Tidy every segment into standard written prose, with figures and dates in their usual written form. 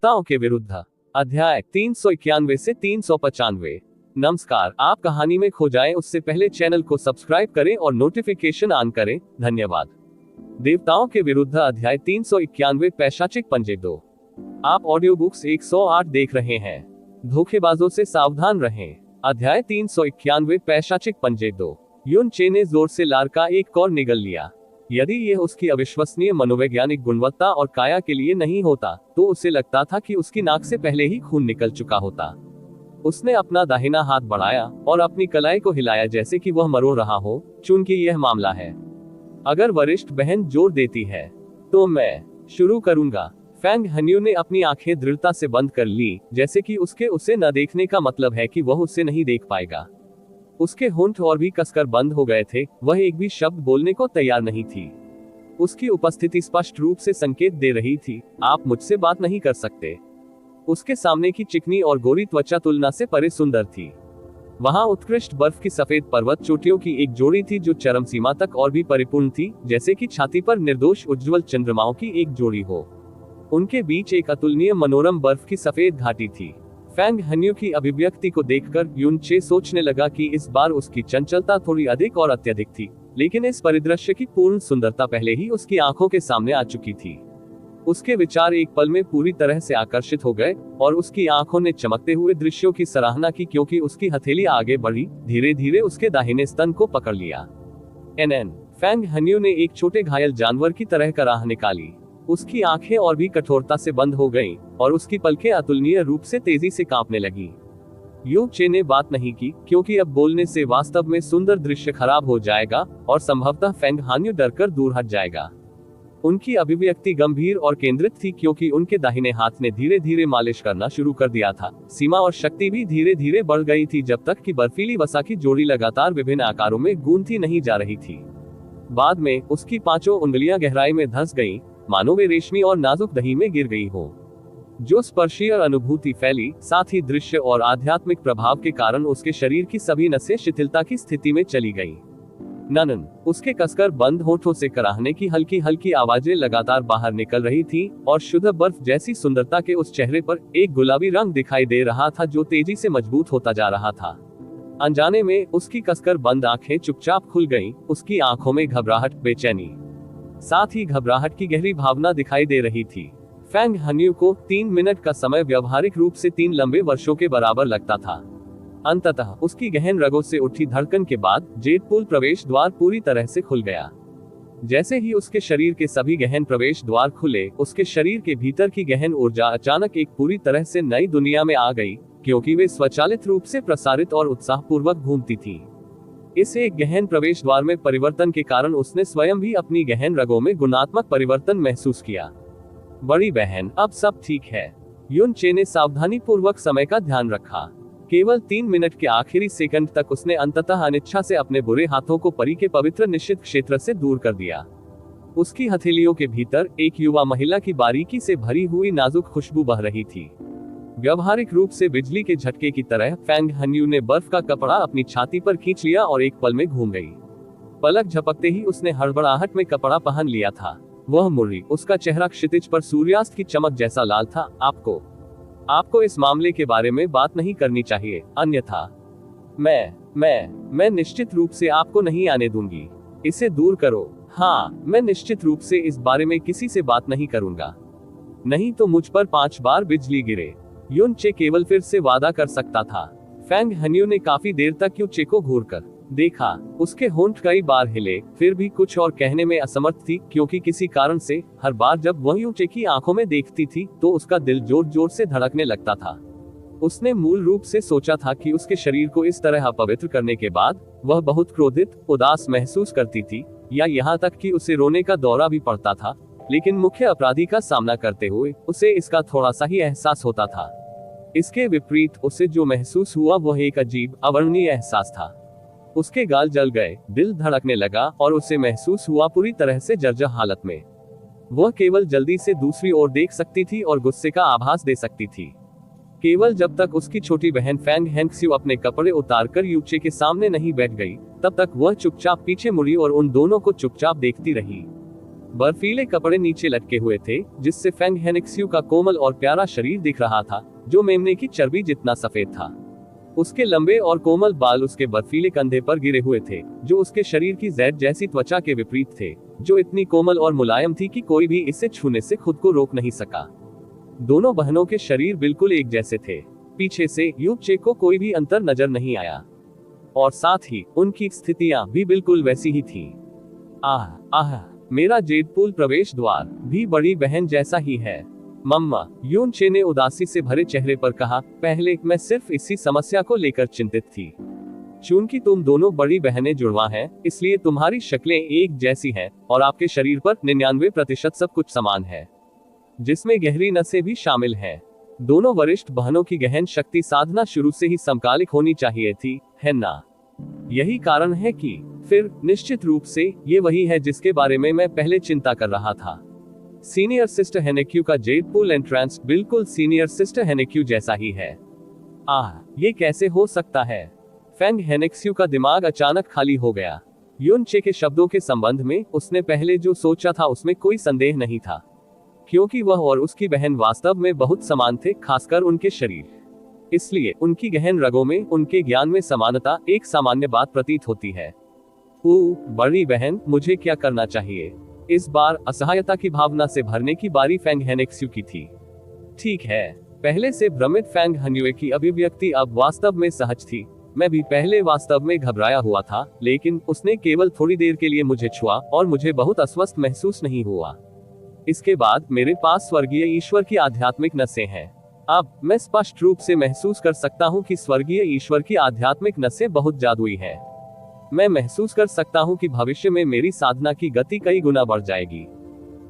देवताओं के विरुद्ध। अध्याय 391 से 395। नमस्कार, आप कहानी में खो जाएं उससे पहले चैनल को सब्सक्राइब करें और नोटिफिकेशन ऑन करें। धन्यवाद। देवताओं के विरुद्ध अध्याय 391 पैशाचिक पंजे 2। आप ऑडियो बुक्स 108 देख रहे हैं। धोखेबाजों से सावधान रहें। अध्याय 391 पैशाचिक पंजे 2। युन चे ने जोर से लार का एक कौर निगल लिया। यदि यह उसकी अविश्वसनीय मनोवैज्ञानिक गुणवत्ता और काया के लिए नहीं होता, तो उसे लगता था कि उसकी नाक से पहले ही खून निकल चुका होता। उसने अपना दाहिना हाथ बढ़ाया और अपनी कलाई को हिलाया जैसे कि वह मरो रहा हो, चूंकि यह मामला है। अगर वरिष्ठ बहन जोर देती है, तो मैं शुरू करूंगा। फैंग हन्यू ने अपनी आंखें दृढ़ता से बंद कर ली, जैसे कि उसके उसे न देखने का मतलब है कि वह उसे नहीं देख पाएगा। उसके होंठ और भी कसकर बंद हो गए थे। वह एक भी शब्द बोलने को तैयार नहीं थी। उसकी उपस्थिति स्पष्ट रूप से संकेत दे रही थी, आप मुझसे बात नहीं कर सकते। उसके सामने की चिकनी और गोरी त्वचा तुलना से परे सुंदर थी। वहां उत्कृष्ट बर्फ की सफेद पर्वत चोटियों की एक जोड़ी थी जो चरम सीमा तक और भी परिपूर्ण थी, जैसे कि छाती पर निर्दोष उज्ज्वल चंद्रमाओं की एक जोड़ी हो। उनके बीच एक अतुलनीय मनोरम बर्फ की सफेद घाटी थी। फैंग हन्यू की अभिव्यक्ति को देखकर युन चे सोचने लगा कि इस बार उसकी चंचलता थोड़ी अधिक और अत्यधिक थी, लेकिन इस परिदृश्य की पूर्ण सुंदरता पहले ही उसकी आंखों के सामने आ चुकी थी। उसके विचार एक पल में पूरी तरह से आकर्षित हो गए और उसकी आंखों ने चमकते हुए दृश्यों की सराहना की, क्योंकि उसकी हथेली आगे बढ़ी, धीरे धीरे उसके दाहिने स्तन को पकड़ लिया। एनएन फैंग हन्यू ने एक छोटे घायल जानवर की तरह कराह निकाली। उसकी आंखें और भी कठोरता से बंद हो गईं और उसकी पलकें अतुलनीय रूप से तेजी से कांपने लगीं। यू चे ने बात नहीं की, क्योंकि अब बोलने से वास्तव में सुंदर दृश्य खराब हो जाएगा और संभवतः फैंग हन्यू डरकर दूर हट जाएगा। उनकी अभिव्यक्ति गंभीर और केंद्रित थी, क्योंकि उनके दाहिने हाथ ने धीरे धीरे मालिश करना शुरू कर दिया था। सीमा और शक्ति भी धीरे धीरे बढ़ गई थी, जब तक कि बर्फीली वसा की जोड़ी लगातार विभिन्न आकारों में गूंथी नहीं जा रही थी। बाद में उसकी पांचों उंगलियां गहराई में धंस गईं, मानो वे रेशमी और नाजुक दही में गिर गई हो। जो स्पर्शीय अनुभूति फैली, साथ ही दृश्य और आध्यात्मिक प्रभाव के कारण उसके शरीर की सभी नसें शिथिलता की स्थिति में चली गईं। ननन उसके कसकर बंद होठों से कराहने की हल्की हल्की आवाजें लगातार बाहर निकल रही थी, और शुद्ध बर्फ जैसी सुंदरता के उस चेहरे पर एक गुलाबी रंग दिखाई दे रहा था जो तेजी से मजबूत होता जा रहा था। अनजाने में उसकी कसकर बंद आंखें चुपचाप खुल गईं, उसकी आंखों में घबराहट, बेचैनी, साथ ही घबराहट की गहरी भावना दिखाई दे रही थी। फैंग हन्यू को 3 मिनट का समय व्यावहारिक रूप से 3 लंबे वर्षों के बराबर लगता था। अंततः उसकी गहन रगों से उठी धड़कन के बाद जेटपूल प्रवेश द्वार पूरी तरह से खुल गया। जैसे ही उसके शरीर के सभी गहन प्रवेश द्वार खुले, उसके शरीर के भीतर की गहन ऊर्जा अचानक एक पूरी तरह से नई दुनिया में आ गई, क्योंकि वे स्वचालित रूप से प्रसारित और उत्साहपूर्वक घूमती थी। इस एक गहन प्रवेश द्वार में परिवर्तन के कारण उसने स्वयं भी अपनी गहन रगों में गुणात्मक परिवर्तन महसूस किया। बड़ी बहन, अब सब ठीक है। युन चे ने सावधानी पूर्वक समय का ध्यान रखा। केवल 3 मिनट के आखिरी सेकंड तक उसने अंततः अनिच्छा से अपने बुरे हाथों को परी के पवित्र निश्चित क्षेत्र से दूर कर दिया। उसकी हथेलियों के भीतर एक युवा महिला की बारीकी से भरी हुई नाजुक खुशबू बह रही थी। व्यावहारिक रूप से बिजली के झटके की तरह फैंग हन्यू ने बर्फ का कपड़ा अपनी छाती पर खींच लिया और एक पल में घूम गई। पलक झपकते ही उसने हड़बड़ाहट में कपड़ा पहन लिया था। वह मुड़ी, उसका चेहरा क्षितिज पर सूर्यास्त की चमक जैसा लाल था। आपको इस मामले के बारे में बात नहीं करनी चाहिए, अन्यथा मैं निश्चित रूप से आपको नहीं आने दूंगी। इसे दूर करो। हाँ, मैं निश्चित रूप से इस बारे में किसी से बात नहीं करूंगा, नहीं तो मुझ पर 5 बार बिजली गिरे। युन चे केवल फिर से वादा कर सकता था। फैंग हन्यू ने काफी देर तक युन चे को घूर कर देखा। उसके होंठ कई बार हिले, फिर भी कुछ और कहने में असमर्थ थी, क्योंकि किसी कारण से हर बार जब वह युन चे की आंखों में देखती थी तो उसका दिल जोर जोर से धड़कने लगता था। उसने मूल रूप से सोचा था कि उसके शरीर को इस तरह अपवित्र करने के बाद वह बहुत क्रोधित, उदास महसूस करती थी, या यहाँ तक कि उसे रोने का दौरा भी पड़ता था। लेकिन मुख्य अपराधी का सामना करते हुए उसे इसका थोड़ा सा ही एहसास होता था। इसके विपरीत उसे जो महसूस हुआ वह एक अजीब, अवर्णनीय एहसास था। उसके गाल जल गए, दिल धड़कने लगा और उसे महसूस हुआ पूरी तरह से जर्जर हालत में। वह केवल जल्दी से दूसरी ओर देख सकती थी और गुस्से का आभास दे सकती थी। केवल जब तक उसकी छोटी बहन फैंग हेंक्स्यू अपने कपड़े उतारकर यू चे के सामने नहीं बैठ गई, तब तक वह चुपचाप पीछे मुड़ी और उन दोनों को चुपचाप देखती रही। बर्फीले कपड़े नीचे लटके हुए थे, जिससे फेंग हेनिक्स्यू का कोमल और प्यारा शरीर दिख रहा था, जो मेमने की चर्बी जितना सफेद था। उसके लंबे और कोमल बाल उसके बर्फीले कंधे पर गिरे हुए थे, जो उसके शरीर की जैद जैसी त्वचा के विपरीत थे, जो इतनी कोमल और मुलायम थी कि कोई भी इसे छूने से खुद को रोक नहीं सका। दोनों बहनों के शरीर बिल्कुल एक जैसे थे। पीछे से यूचे को कोई भी अंतर नजर नहीं आया, और साथ ही उनकी स्थितियां भी बिल्कुल वैसी ही थी। आह आह, मेरा जेडपूल प्रवेश द्वार भी बड़ी बहन जैसा ही है, मम्मा, यूनचे ने उदासी से भरे चेहरे पर कहा। पहले मैं सिर्फ इसी समस्या को लेकर चिंतित थी। चूंकि तुम दोनों बड़ी बहनें जुड़वा हैं, इसलिए तुम्हारी शक्लें एक जैसी हैं, और आपके शरीर पर 99% सब कुछ समान है, जिसमें गहरी नसें भी शामिल हैं। दोनों वरिष्ठ बहनों की गहन शक्ति साधना शुरू से ही समकालिक होनी चाहिए थी, है ना? यही कारण है कि फिर निश्चित रूप से ये वही है जिसके बारे में मैं पहले चिंता कर रहा था। सीनियर सिस्टर हेनेक्यू का जेडपूल एंट्रेंस बिल्कुल सीनियर सिस्टर हेनेक्यू जैसा ही है। आह, ये कैसे हो सकता है? फेंग हेनेक्स्यू का दिमाग अचानक खाली हो गया। यूनचे के शब्दों के संबंध में उसने पहले जो सोचा था उसमें कोई संदेह नहीं था, क्योंकि वह और उसकी बहन वास्तव में बहुत समान थे, खासकर उनके शरीर। इसलिए उनकी गहन रगों में, उनके ज्ञान में समानता एक सामान्य बात प्रतीत होती है। बड़ी बहन, मुझे क्या करना चाहिए? इस बार असहायता की भावना से भरने की बारी फेंग हेनेक्स्यू की थी। ठीक है, पहले से भ्रमित फेंग हन्युए की अभिव्यक्ति अब वास्तव में सहज थी। मैं भी पहले वास्तव में घबराया हुआ था, लेकिन उसने केवल थोड़ी देर के लिए मुझे छुआ और मुझे बहुत अस्वस्थ महसूस नहीं हुआ। इसके बाद मेरे पास स्वर्गीय ईश्वर की आध्यात्मिक नसें हैं। अब मैं स्पष्ट रूप से महसूस कर सकता हूँ कि स्वर्गीय ईश्वर की आध्यात्मिक नसें बहुत जादुई हैं। मैं महसूस कर सकता हूं कि भविष्य में मेरी साधना की गति कई गुना बढ़ जाएगी।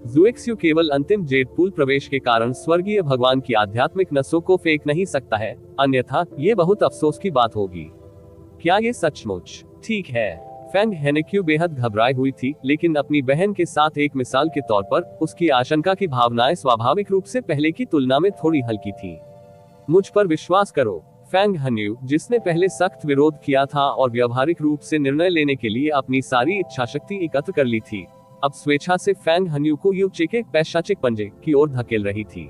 जुएक्स्यू केवल अंतिम जेडपूल प्रवेश के कारण स्वर्गीय भगवान की आध्यात्मिक नसों को फेंक नहीं सकता है, अन्यथा ये बहुत अफसोस की बात होगी। क्या ये सचमुच ठीक है? फेंग हेनेक्यू बेहद घबराई हुई थी, लेकिन अपनी बहन के साथ एक मिसाल के तौर पर उसकी आशंका की भावनाएं स्वाभाविक रूप से पहले की तुलना में थोड़ी हल्की थी। मुझ पर विश्वास करो, फेंग हन्यू, जिसने पहले सख्त विरोध किया था और व्यवहारिक रूप से निर्णय लेने के लिए अपनी सारी इच्छाशक्ति एकत्र कर ली थी, अब स्वेच्छा से फेंग हन्यू को यूचे के पैशाचिक पंजे की ओर धकेल रही थी।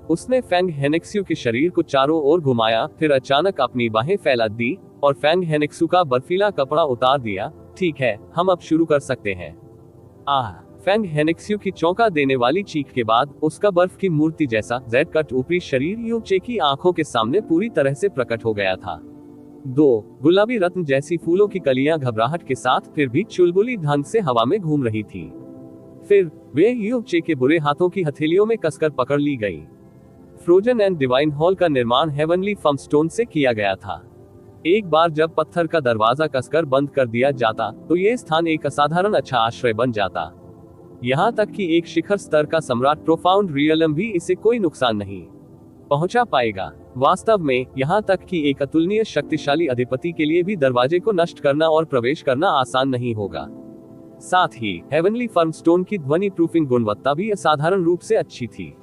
उसने फेंग हेनेक्स्यू के शरीर को चारों ओर घुमाया, फिर अचानक अपनी बाहें फैला दी और फेंग हेनेक्स्यू का बर्फीला कपड़ा उतार दिया। ठीक है, हम अब शुरू कर सकते हैं। आह, फेंग हेनेक्स्यू की चौंका देने वाली चीख के बाद उसका बर्फ की मूर्ति जैसा जेड कट ऊपरी शरीर यूचे की आंखों के सामने पूरी तरह से प्रकट हो गया था। 2 गुलाबी रत्न जैसी फूलों की कलियां घबराहट के साथ फिर भी चुलबुली ढंग से हवा में घूम रही थी। फिर वे यूचे के बुरे हाथों की हथेलियों में कसकर पकड़ ली गई। फ्रोजन एंड डिवाइन हॉल का निर्माण हेवनली फर्मस्टोन से किया गया था। एक बार जब पत्थर का दरवाजा कसकर बंद कर दिया जाता, तो ये स्थान एक असाधारण अच्छा आश्रय बन जाता। यहाँ तक कि एक शिखर स्तर का सम्राट प्रोफाउंड रियलम भी इसे कोई नुकसान नहीं पहुंचा पाएगा। वास्तव में यहाँ तक कि एक अतुलनीय शक्तिशाली अधिपति के लिए भी दरवाजे को नष्ट करना और प्रवेश करना आसान नहीं होगा। साथ ही हेवनली फर्मस्टोन की ध्वनि प्रूफिंग गुणवत्ता भी असाधारण रूप से अच्छी थी।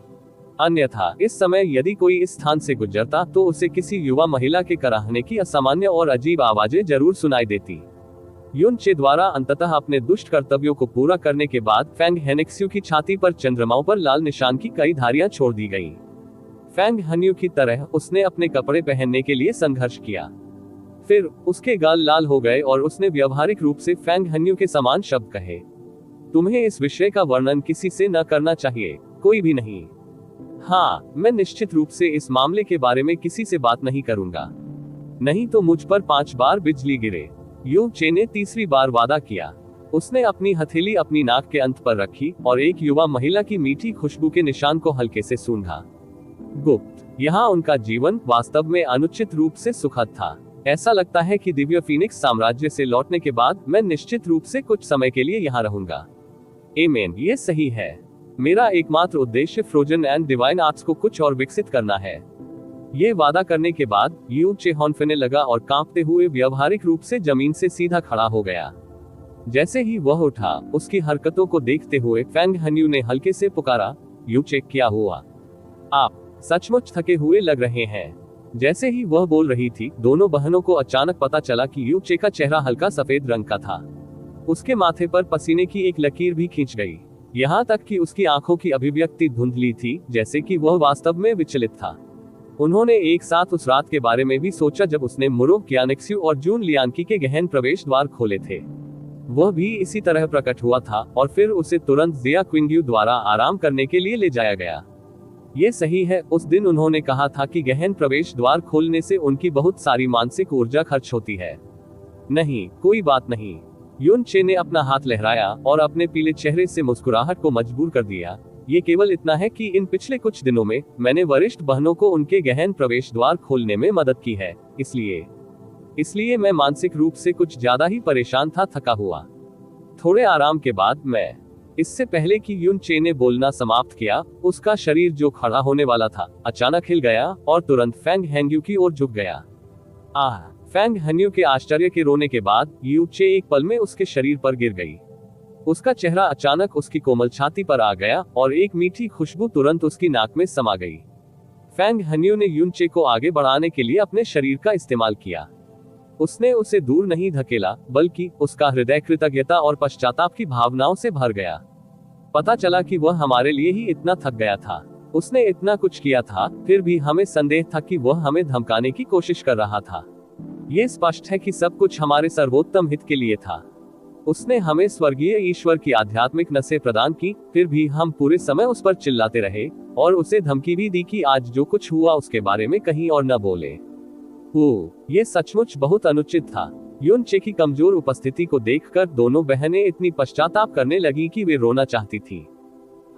अन्यथा इस समय यदि कोई इस स्थान से गुजरता तो उसे किसी युवा महिला के कराहने की असामान्य और अजीब आवाजें जरूर सुनाई देती। यूनचे द्वारा अंततः अपने दुष्ट कर्तव्यों को पूरा करने के बाद फेंग हेनेक्स्यू की छाती पर चंद्रमाओं पर लाल निशान की कई धारियां छोड़ दी गईं। फेंग हन्यू की तरह उसने अपने कपड़े पहनने के लिए संघर्ष किया। फिर उसके गाल लाल हो गए और उसने व्यवहारिक रूप से फेंग हन्यू के समान शब्द कहे। तुम्हें इस विषय का वर्णन किसी से न करना चाहिए, कोई भी नहीं। हाँ, मैं निश्चित रूप से इस मामले के बारे में किसी से बात नहीं करूंगा, नहीं तो मुझ पर 5 बार बिजली गिरे। यूचे ने तीसरी बार वादा किया। उसने अपनी हथेली अपनी नाक के अंत पर रखी और एक युवा महिला की मीठी खुशबू के निशान को हल्के से सूंघा। गुप्त, यहाँ उनका जीवन वास्तव में अनुचित रूप से सुखद था। ऐसा लगता है कि दिव्य फीनिक्स साम्राज्य से लौटने के बाद मैं निश्चित रूप से कुछ समय के लिए यहाँ रहूंगा। आमीन, ये सही है। मेरा एकमात्र उद्देश्य फ्रोजन एंड डिवाइन आर्ट्स को कुछ और विकसित करना है। ये वादा करने के बाद यूचे हॉन्फने लगा और कांपते हुए व्यवहारिक रूप से जमीन से सीधा खड़ा हो गया। जैसे ही वह उठा, उसकी हरकतों को देखते हुए फेंग हन्यू ने हल्के से पुकारा, यूचे, क्या हुआ? आप सचमुच थके हुए लग रहे हैं। जैसे ही वह बोल रही थी, दोनों बहनों को अचानक पता चला कि यूचे का चेहरा हल्का सफेद रंग का था। उसके माथे पर पसीने की एक लकीर भी खींच गई। यहाँ तक कि उसकी आंखों की अभिव्यक्ति धुंधली थी, जैसे कि वह वास्तव में विचलित था। उन्होंने एक साथ उस रात के बारे में भी सोचा जब उसने मुरो क्यानेक्स्यू और जून लियांकी के गहन प्रवेश द्वार खोले थे। वह भी इसी तरह प्रकट हुआ था और फिर उसे तुरंत जिया क्विंग्यू द्वारा आराम करने के लिए ले जाया गया। ये सही है, उस दिन उन्होंने कहा था कि गहन प्रवेश द्वार खोलने से उनकी बहुत सारी मानसिक ऊर्जा खर्च होती है। नहीं, कोई बात नहीं। युन चे ने अपना हाथ लहराया और अपने पीले चेहरे से मुस्कुराहट को मजबूर कर दिया। ये केवल इतना है कि इन पिछले कुछ दिनों में मैंने वरिष्ठ बहनों को उनके गहन प्रवेश द्वार खोलने में मदद की है, इसलिए मैं मानसिक रूप से कुछ ज्यादा ही परेशान था, थका हुआ। थोड़े आराम के बाद मैं, इससे पहले कि युन चे ने बोलना समाप्त किया, उसका शरीर जो खड़ा होने वाला था अचानक हिल गया और तुरंत फेंग हेन्यू की ओर झुक गया। फेंग हेन्यू के आश्चर्य के रोने के बाद यू चे एक पल में उसके शरीर पर गिर गई। उसका चेहरा अचानक उसकी कोमल छाती पर आ गया और एक मीठी खुशबू तुरंत उसकी नाक में समा गई। फेंग हेन्यू ने युन चे को आगे बढ़ाने के लिए अपने शरीर का इस्तेमाल किया। उसने उसे दूर नहीं धकेला, बल्कि उसका हृदय कृतज्ञता और पश्चाताप की भावनाओं से भर गया। पता चला कि वह हमारे लिए ही इतना थक गया था। उसने इतना कुछ किया था, फिर भी हमें संदेह था कि वह हमें धमकाने की कोशिश कर रहा था। ये स्पष्ट है कि सब कुछ हमारे सर्वोत्तम हित के लिए था। उसने हमें स्वर्गीय ईश्वर की आध्यात्मिक नसें प्रदान की, फिर भी हम पूरे समय उस पर चिल्लाते रहे और उसे धमकी भी दी कि आज जो कुछ हुआ उसके बारे में कहीं और न बोले। ये सचमुच बहुत अनुचित था। युन चे की कमजोर उपस्थिति को देखकर दोनों बहनें इतनी पश्चाताप करने लगी कि वे रोना चाहती थीं।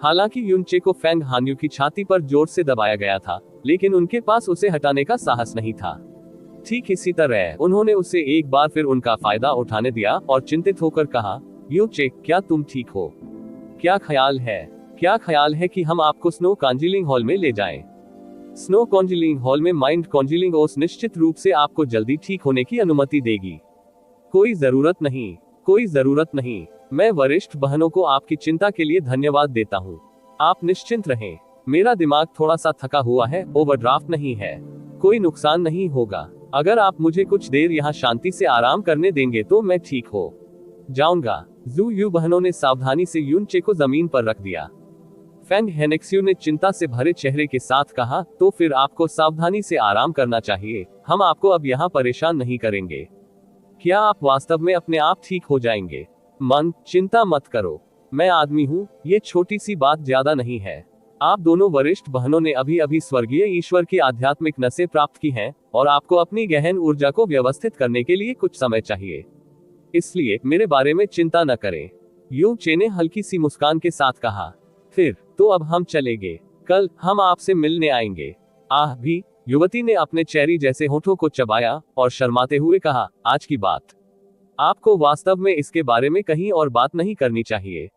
हालांकि युन चे को फेंग हान्यू की छाती पर जोर से दबाया गया था, लेकिन उनके पास उसे हटाने का साहस नहीं था। ठीक इसी तरह उन्होंने उसे एक बार फिर उनका फायदा उठाने दिया और चिंतित होकर कहा, यू चे, क्या तुम ठीक हो? क्या ख्याल है कि हम आपको स्नो कॉन्जीलिंग हॉल में ले जाएं? स्नो कॉन्जीलिंग हॉल में माइंड कॉन्जीलिंग ओस निश्चित रूप से आपको जल्दी ठीक होने की अनुमति देगी। कोई जरूरत नहीं। मैं वरिष्ठ बहनों को आपकी चिंता के लिए धन्यवाद देता हूँ। आप निश्चिंत रहें। मेरा दिमाग थोड़ा सा थका हुआ है, ओवरड्राफ्ट नहीं है। कोई नुकसान नहीं होगा। अगर आप मुझे कुछ देर यहाँ शांति से आराम करने देंगे तो मैं ठीक हो जाऊंगा। जू यू बहनों ने सावधानी से युन चे को जमीन पर रख दिया। फेंग हेनेक्स्यू ने चिंता से भरे चेहरे के साथ कहा, तो फिर आपको सावधानी से आराम करना चाहिए। हम आपको अब यहाँ परेशान नहीं करेंगे। क्या आप वास्तव में अपने आप ठीक हो जाएंगे? मन, चिंता मत करो। मैं आदमी हूँ, ये छोटी सी बात ज्यादा नहीं है। आप दोनों वरिष्ठ बहनों ने अभी अभी स्वर्गीय ईश्वर की आध्यात्मिक नसें प्राप्त की हैं और आपको अपनी गहन ऊर्जा को व्यवस्थित करने के लिए कुछ समय चाहिए। इसलिए मेरे बारे में चिंता न करें। यू चे ने हल्की सी मुस्कान के साथ कहा। फिर तो अब हम चलेंगे। कल हम आपसे मिलने आएंगे। भी युवती ने अपने चेरी जैसे होठों को चबाया और शर्माते हुए कहा, आज की बात आपको वास्तव में इसके बारे में कहीं और बात नहीं करनी चाहिए।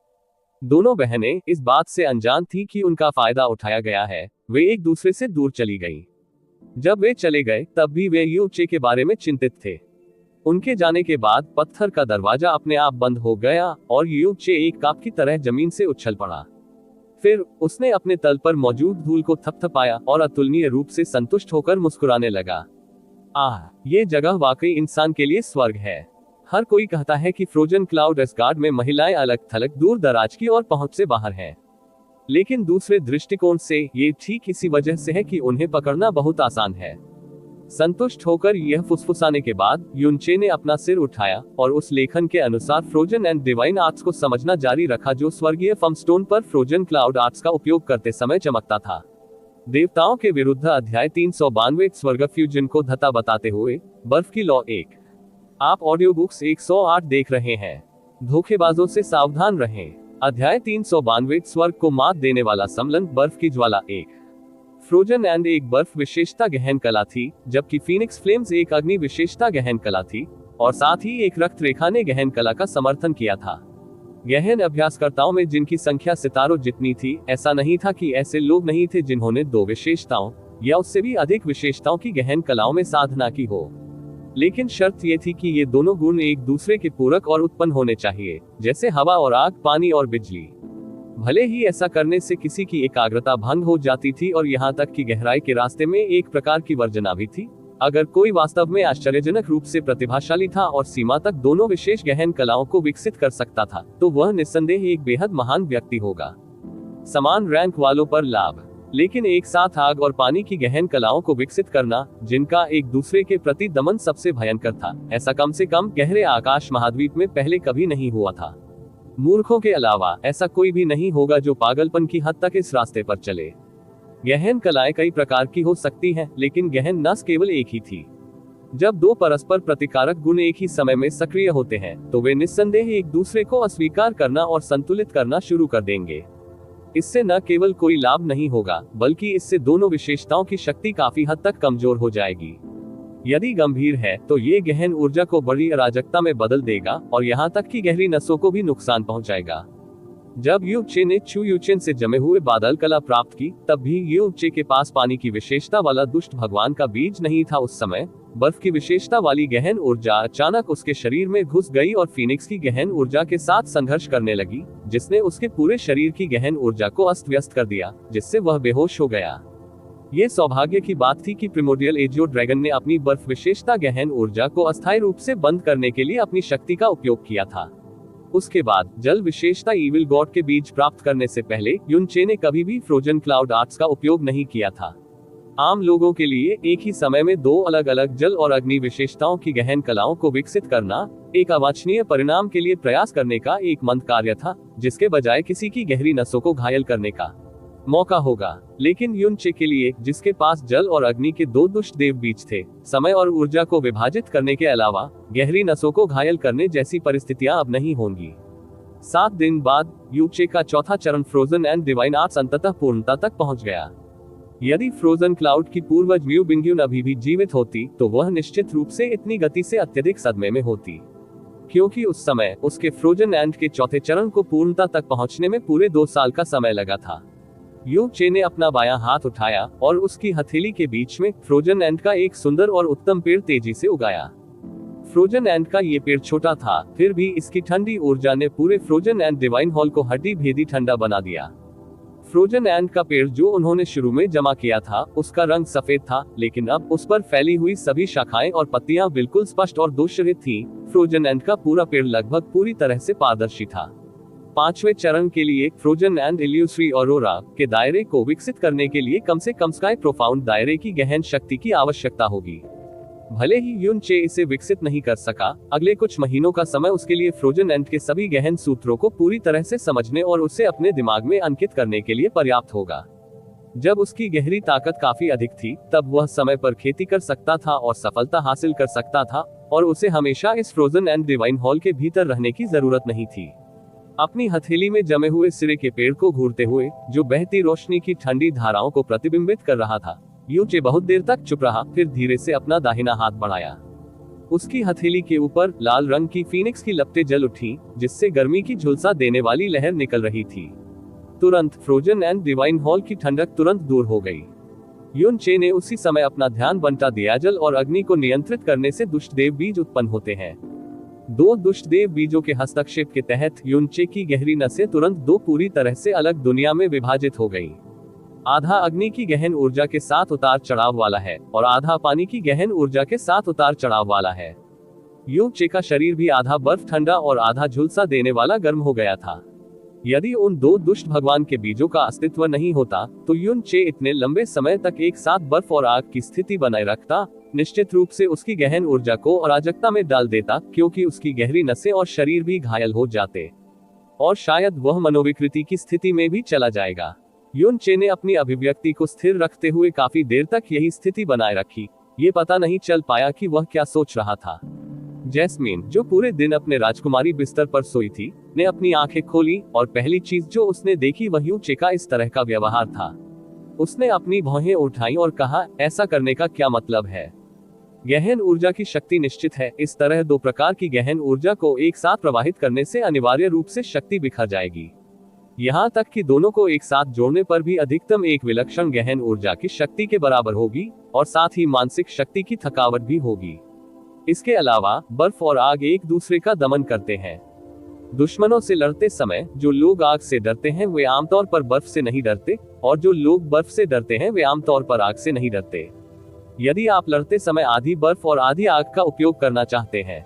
दोनों बहनें इस बात से अनजान थी कि उनका फायदा उठाया गया है। वे एक दूसरे से दूर चली गईं। जब वे चले गए तब भी वे यू चे के बारे में चिंतित थे। उनके जाने के बाद पत्थर का दरवाजा अपने आप बंद हो गया और यू चे एक काप की तरह जमीन से उछल पड़ा। फिर उसने अपने तल पर मौजूद धूल को थपथपाया और अतुलनीय रूप से संतुष्ट होकर मुस्कुराने लगा। ये जगह वाकई इंसान के लिए स्वर्ग है। हर कोई कहता है कि फ्रोजन क्लाउड एस्गार्ड में महिलाएं अलग थलग दूर दराज की और पहुंच से बाहर हैं। लेकिन दूसरे दृष्टिकोण से ये ठीक इसी वजह से है कि उन्हें पकड़ना बहुत आसान है। संतुष्ट होकर यह फुसफुसाने के बाद युन चे ने अपना सिर उठाया और उस लेखन के अनुसार फ्रोजन एंड डिवाइन आर्ट्स को समझना जारी रखा जो स्वर्गीय फर्मस्टोन पर फ्रोजन क्लाउड आर्ट्स का उपयोग करते समय चमकता था। देवताओं के विरुद्ध अध्याय 392 स्वर्ग फ्यूजन को धता बताते हुए बर्फ की लौ 1। आप ऑडियो बुक्स 108 देख रहे हैं। धोखेबाजों से सावधान रहें। अध्याय 392 स्वर्ग को मात देने वाला सम्मेलन बर्फ की ज्वाला 1। फ्रोजन एंड एक बर्फ विशेषता गहन कला थी, जबकि फीनिक्स फ्लेम्स एक अग्नि विशेषता गहन कला थी, और साथ ही एक रक्त रेखा ने गहन कला का समर्थन किया था। गहन अभ्यासकर्ताओं में जिनकी संख्या सितारों जितनी थी, ऐसा नहीं था कि ऐसे लोग नहीं थे जिन्होंने 2 विशेषताओं या उससे भी अधिक विशेषताओं की गहन कलाओं में साधना की हो। लेकिन शर्त यह थी कि ये दोनों गुण एक दूसरे के पूरक और उत्पन्न होने चाहिए, जैसे हवा और आग, पानी और बिजली। भले ही ऐसा करने से किसी की एकाग्रता भंग हो जाती थी और यहाँ तक कि गहराई के रास्ते में एक प्रकार की वर्जना भी थी, अगर कोई वास्तव में आश्चर्यजनक रूप से प्रतिभाशाली था और सीमा तक दोनों विशेष गहन कलाओं को विकसित कर सकता था, तो वह निस्संदेह एक बेहद महान व्यक्ति होगा। समान रैंक वालों पर लाभ, लेकिन एक साथ आग और पानी की गहन कलाओं को विकसित करना, जिनका एक दूसरे के प्रति दमन सबसे भयंकर था, ऐसा कम से कम गहरे आकाश महाद्वीप में पहले कभी नहीं हुआ था। मूर्खों के अलावा ऐसा कोई भी नहीं होगा जो पागलपन की हद तक इस रास्ते पर चले। गहन कलाएं कई प्रकार की हो सकती हैं, लेकिन गहन नस केवल एक ही थी। जब दो परस्पर प्रतिकारक गुण एक ही समय में सक्रिय होते हैं, तो वे निस्संदेह एक दूसरे को अस्वीकार करना और संतुलित करना शुरू कर देंगे। इससे न केवल कोई लाभ नहीं होगा, बल्कि इससे दोनों विशेषताओं की शक्ति काफी हद तक कमजोर हो जाएगी। यदि गंभीर है तो ये गहन ऊर्जा को बड़ी अराजकता में बदल देगा और यहाँ तक कि गहरी नसों को भी नुकसान पहुंचाएगा। जब यू चे ने चू यूचेन से जमे हुए बादल कला प्राप्त की, तब भी यू चे के पास पानी की विशेषता वाला दुष्ट भगवान का बीज नहीं था। उस समय बर्फ की विशेषता वाली गहन ऊर्जा अचानक उसके शरीर में घुस गई और फीनिक्स की गहन ऊर्जा के साथ संघर्ष करने लगी, जिसने उसके पूरे शरीर की गहन ऊर्जा को अस्त व्यस्त कर दिया, जिससे वह बेहोश हो गया। ये सौभाग्य की बात थी कि प्रिमोडियल एजियो ड्रैगन ने अपनी बर्फ विशेषता गहन ऊर्जा को अस्थायी रूप से बंद करने के लिए अपनी शक्ति का उपयोग किया था। उसके बाद जल विशेषता ईविल गॉड के बीज प्राप्त करने से पहले युन चे ने कभी भी फ्रोजन क्लाउड आर्ट्स का उपयोग नहीं किया था। आम लोगों के लिए एक ही समय में दो अलग अलग जल और अग्नि विशेषताओं की गहन कलाओं को विकसित करना एक अवांछनीय परिणाम के लिए प्रयास करने का एक मंद कार्य था, जिसके बजाय किसी की गहरी नसों को घायल करने का मौका होगा। लेकिन युन चे के लिए, जिसके पास जल और अग्नि के दो दुष्ट देव बीज थे, समय और ऊर्जा को विभाजित करने के अलावा गहरी नसों को घायल करने जैसी परिस्थितियां अब नहीं होंगी। 7 दिन बाद यू चे का चौथा चरण फ्रोजन एंड डिवाइन आर्ट्स अंततः पूर्णता तक पहुंच गया। यदि फ्रोजन क्लाउड की पूर्वज म्यू बिंग्यून अभी भी जीवित होती, तो वह निश्चित रूप से इतनी गति से अत्यधिक सदमे में होती, क्योंकि उस समय उसके फ्रोजन एंड के चौथे चरण को पूर्णता तक पहुंचने में पूरे 2 साल का समय लगा था। यू चे ने अपना बायां हाथ उठाया और उसकी हथेली के बीच में फ्रोजन एंड का एक सुंदर और उत्तम पेड़ तेजी से उगाया। फ्रोजन एंड का ये पेड़ छोटा था, फिर भी इसकी ठंडी ऊर्जा ने पूरे फ्रोजन एंड डिवाइन हॉल को हड्डी भेदी ठंडा बना दिया। फ्रोजन एंड का पेड़ जो उन्होंने शुरू में जमा किया था, उसका रंग सफेद था, लेकिन अब उस पर फैली हुई सभी शाखाएं और पत्तियां बिल्कुल स्पष्ट और दोषरहित थीं। फ्रोजन एंड का पूरा पेड़ लगभग पूरी तरह से पारदर्शी था। 5वें चरण के लिए फ्रोजन एंड इल्यूसरी ऑरोरा के दायरे को विकसित करने के लिए कम से कम स्काई प्रोफाउंड दायरे की गहन शक्ति की आवश्यकता होगी। भले ही युन चे इसे विकसित नहीं कर सका, अगले कुछ महीनों का समय उसके लिए फ्रोजन एंड के सभी गहन सूत्रों को पूरी तरह से समझने और उसे अपने दिमाग में अंकित करने के लिए पर्याप्त होगा। जब उसकी गहरी ताकत काफी अधिक थी, तब वह समय पर खेती कर सकता था और सफलता हासिल कर सकता था, और उसे हमेशा इस फ्रोजन एंड डिवाइन हॉल के भीतर रहने की जरूरत नहीं थी। अपनी हथेली में जमे हुए सिरे के पेड़ को घूरते हुए, जो बहती रोशनी की ठंडी धाराओं को प्रतिबिंबित कर रहा था, यू चे बहुत देर तक चुप रहा, फिर धीरे से अपना दाहिना हाथ बढ़ाया। उसकी हथेली के ऊपर लाल रंग की फीनिक्स की लपटें जल उठी, जिससे गर्मी की झुलसा देने वाली लहर निकल रही थी। तुरंत फ्रोजन एंड डिवाइन हॉल की ठंडक तुरंत दूर हो गई। युन चे ने उसी समय अपना ध्यान बंटा दिया। जल और अग्नि को नियंत्रित करने से दुष्ट देव बीज उत्पन्न होते हैं। 2 दुष्ट देव बीजों के हस्तक्षेप के तहत युन चे की गहरी नसें तुरंत 2 पूरी तरह से अलग दुनिया में विभाजित हो गई। आधा अग्नि की गहन ऊर्जा के साथ उतार चढ़ाव वाला है और आधा पानी की गहन ऊर्जा के साथ उतार चढ़ाव वाला है। यू चे का शरीर भी आधा बर्फ ठंडा और आधा झुलसा देने वाला गर्म हो गया था। यदि उन 2 दुष्ट भगवान के बीजों का अस्तित्व नहीं होता, तो युन चे इतने लंबे समय तक एक साथ बर्फ और आग की स्थिति बनाए रखता, निश्चित रूप से उसकी गहन ऊर्जा को अराजकता में डाल देता, क्योंकि उसकी गहरी नसें और शरीर भी घायल हो जाते, और शायद वह मनोविकृति की स्थिति में भी चला जाएगा। युन चे ने अपनी अभिव्यक्ति को स्थिर रखते हुए काफी देर तक यही स्थिति बनाए रखी। ये पता नहीं चल पाया कि वह क्या सोच रहा था। जैस्मीन, जो पूरे दिन अपने राजकुमारी बिस्तर पर सोई थी, ने अपनी आंखें खोली और पहली चीज जो उसने देखी वह यू चे का इस तरह का व्यवहार था। उसने अपनी भौहें उठाई और कहा, ऐसा करने का क्या मतलब है? गहन ऊर्जा की शक्ति निश्चित है। इस तरह 2 प्रकार की गहन ऊर्जा को एक साथ प्रवाहित करने से अनिवार्य रूप से शक्ति बिखर जाएगी। यहाँ तक कि दोनों को एक साथ जोड़ने पर भी अधिकतम एक विलक्षण गहन ऊर्जा की शक्ति के बराबर होगी, और साथ ही मानसिक शक्ति की थकावट भी होगी। इसके अलावा बर्फ और आग एक दूसरे का दमन करते हैं। दुश्मनों से लड़ते समय जो लोग आग से डरते हैं वे आमतौर पर बर्फ से नहीं डरते, और जो लोग बर्फ से डरते हैं वे आमतौर पर आग से नहीं डरते। यदि आप लड़ते समय आधी बर्फ और आधी आग का उपयोग करना चाहते हैं,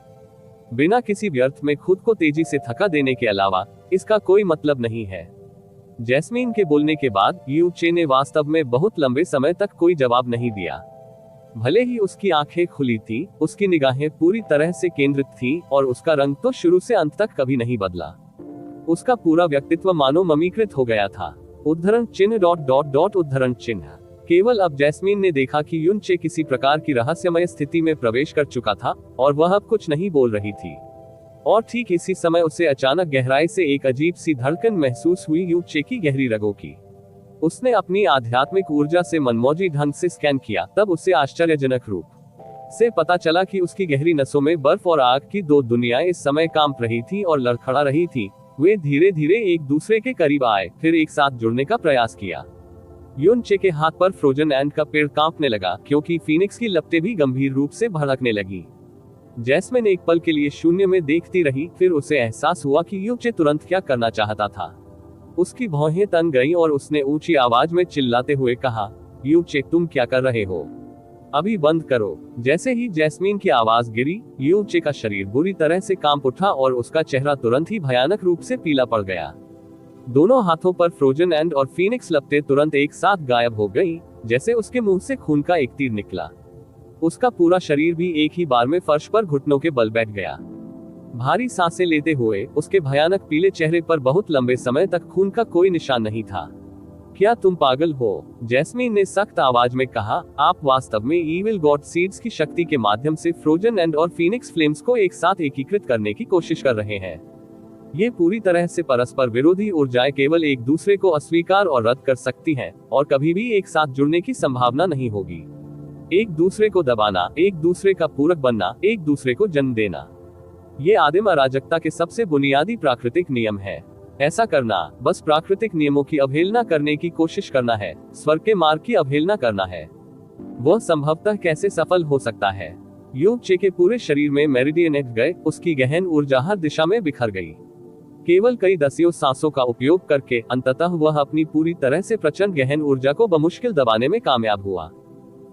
बिना किसी व्यर्थ में खुद को तेजी से थका देने के अलावा, इसका कोई मतलब नहीं है। जैस्मीन के बोलने के बाद यू चे ने वास्तव में बहुत लंबे समय तक कोई जवाब नहीं दिया। भले ही उसकी आंखें खुली थी, उसकी निगाहें पूरी तरह से केंद्रित थी और उसका रंग तो शुरू से अंत तक कभी नहीं बदला। उसका पूरा व्यक्तित्व मानो ममीकृत हो गया था। उद्धरण चिन्ह ... उद्धरण चिन्ह। केवल अब जैस्मीन ने देखा कि युन चे किसी प्रकार की रहस्यमय स्थिति में प्रवेश कर चुका था और वह अब कुछ नहीं बोल रही थी। और ठीक इसी समय उसे अचानक गहराई से एक अजीब सी धड़कन महसूस हुई, युन चे की गहरी रगों की। उसने अपनी आध्यात्मिक ऊर्जा से मनमौजी ढंग से स्कैन किया, तब उसे आश्चर्यजनक रूप से पता चला कि उसकी गहरी नसों में बर्फ और आग की दो दुनियाएं इस समय कांप रही थी और लड़खड़ा रही थी। वे धीरे धीरे एक दूसरे के करीब आए, फिर एक साथ जुड़ने का प्रयास किया। युन चे के हाथ पर फ्रोजन एंड का पेड़ कांपने लगा, क्योंकि फीनिक्स की लपटें भी गंभीर रूप से भड़कने लगी। जैस्मिन एक पल के लिए शून्य में देखती रही, फिर उसे एहसास हुआ कि युन चे तुरंत क्या करना चाहता था। उसकी भौहें तन गईं और उसने ऊंची आवाज में चिल्लाते हुए कहा, युन चे, तुम क्या कर रहे हो? अभी बंद करो। जैसे ही जैस्मीन की आवाज गिरी, युन चे का शरीर बुरी तरह से कांप उठा और उसका चेहरा तुरंत ही भयानक रूप से पीला पड़ गया। दोनों हाथों पर फ्रोजन एंड और फीनिक्स लपटें तुरंत एक साथ गायब हो गईं, जैसे उसके मुंह से खून का एक तीर निकला। उसका पूरा शरीर भी एक ही बार में फर्श पर घुटनों के बल बैठ गया। भारी सांसें लेते हुए उसके भयानक पीले चेहरे पर बहुत लंबे समय तक खून का कोई निशान नहीं था। क्या तुम पागल हो? जैस्मीन ने सख्त आवाज में कहा, आप वास्तव में ईविल गॉड सीड्स की शक्ति के माध्यम से फ्रोजन एंड और फीनिक्स फ्लेम्स को एक साथ एकीकृत करने की कोशिश कर रहे हैं। ये पूरी तरह से परस्पर विरोधी ऊर्जाएं केवल एक दूसरे को अस्वीकार और रद्द कर सकती हैं, और कभी भी एक साथ जुड़ने की संभावना नहीं होगी। एक दूसरे को दबाना, एक दूसरे का पूरक बनना, एक दूसरे को जन्म देना, ये आदिम अराजकता के सबसे बुनियादी प्राकृतिक नियम है। ऐसा करना बस प्राकृतिक नियमों की अवहेलना करने की कोशिश करना है, स्वर्ग के मार्ग की अवहेलना करना है। वह संभवतः कैसे सफल हो सकता है? युन चे के पूरे शरीर में मेरिडियन एट गए, उसकी गहन ऊर्जा हर दिशा में बिखर गई। केवल कई दसियों सांसों का उपयोग करके अंततः वह अपनी पूरी तरह से प्रचंड गहन ऊर्जा को बमुश्किल दबाने में कामयाब हुआ।